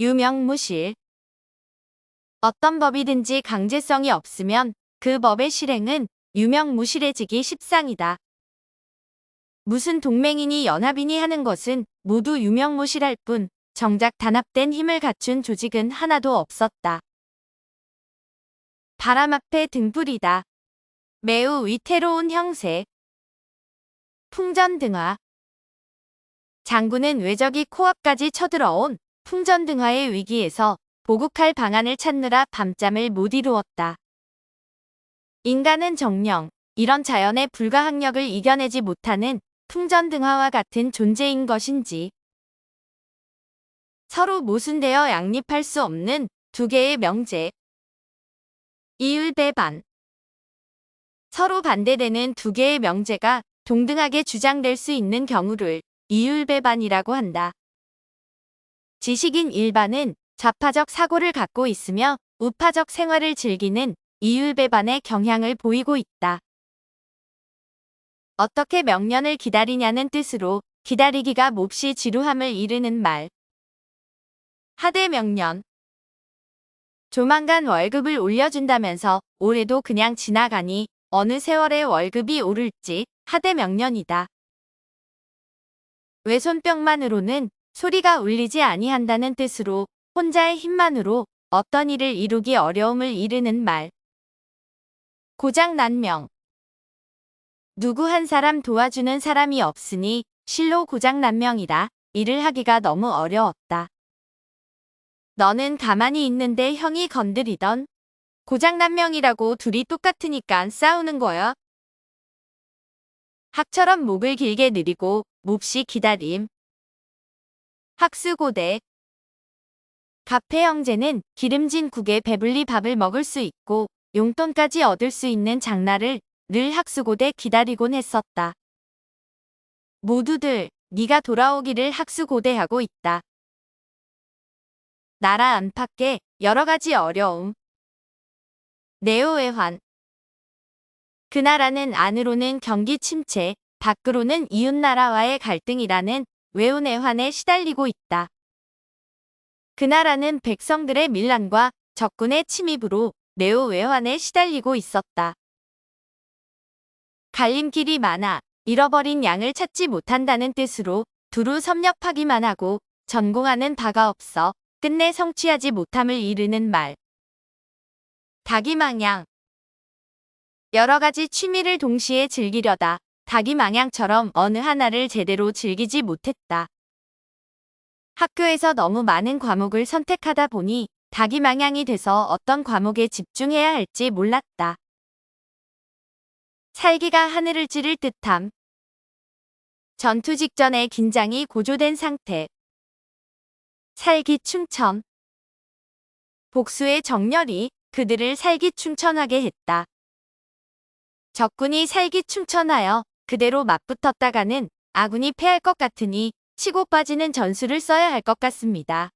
유명무실. 어떤 법이든지 강제성이 없으면 그 법의 실행은 유명무실해지기 십상이다. 무슨 동맹이니 연합이니 하는 것은 모두 유명무실할 뿐 정작 단합된 힘을 갖춘 조직은 하나도 없었다. 바람 앞에 등불이다. 매우 위태로운 형세. 풍전등화. 장군은 외적이 코앞까지 쳐들어온 풍전등화의 위기에서 보국할 방안을 찾느라 밤잠을 못 이루었다. 인간은 정녕 이런 자연의 불가항력을 이겨내지 못하는 풍전등화와 같은 존재인 것인지. 서로 모순되어 양립할 수 없는 두 개의 명제. 이율배반. 서로 반대되는 두 개의 명제가 동등하게 주장될 수 있는 경우를 이율배반이라고 한다. 지식인 일반은 좌파적 사고를 갖고 있으며 우파적 생활을 즐기는 이율배반의 경향을 보이고 있다. 어떻게 명년을 기다리냐는 뜻으로 기다리기가 몹시 지루함을 이르는 말. 하대명년. 조만간 월급을 올려준다면서 올해도 그냥 지나가니 어느 세월에 월급이 오를지 하대명년이다. 외손뼉만으로는 소리가 울리지 아니한다는 뜻으로 혼자의 힘만으로 어떤 일을 이루기 어려움을 이르는 말. 고장난명. 누구 한 사람 도와주는 사람이 없으니 실로 고장난명이다. 일을 하기가 너무 어려웠다. 너는 가만히 있는데 형이 건드리던 고장난명이라고 둘이 똑같으니까 싸우는 거야. 학처럼 목을 길게 느리고 몹시 기다림. 학수고대. 갑의 형제는 기름진 국에 배불리 밥을 먹을 수 있고 용돈까지 얻을 수 있는 장날을 늘 학수고대 기다리곤 했었다. 모두들 네가 돌아오기를 학수고대하고 있다. 나라 안팎의 여러 가지 어려움. 내오외환. 그 나라는 안으로는 경기 침체, 밖으로는 이웃나라와의 갈등이라는 외운외환에 시달리고 있다. 그 나라는 백성들의 밀란과 적군의 침입으로 내오외환에 시달리고 있었다. 갈림길이 많아 잃어버린 양을 찾지 못한다는 뜻으로 두루 섭렵하기만 하고 전공하는 바가 없어 끝내 성취하지 못함을 이르는 말. 닭이망양. 여러 가지 취미를 동시에 즐기려다 닭이망양처럼 어느 하나를 제대로 즐기지 못했다. 학교에서 너무 많은 과목을 선택하다 보니 닭이망양이 돼서 어떤 과목에 집중해야 할지 몰랐다. 살기가 하늘을 찌를 듯함. 전투 직전에 긴장이 고조된 상태. 살기충천. 복수의 정렬이 그들을 살기충천하게 했다. 적군이 살기충천하여 그대로 맞붙었다가는 아군이 패할 것 같으니 치고 빠지는 전술을 써야 할 것 같습니다.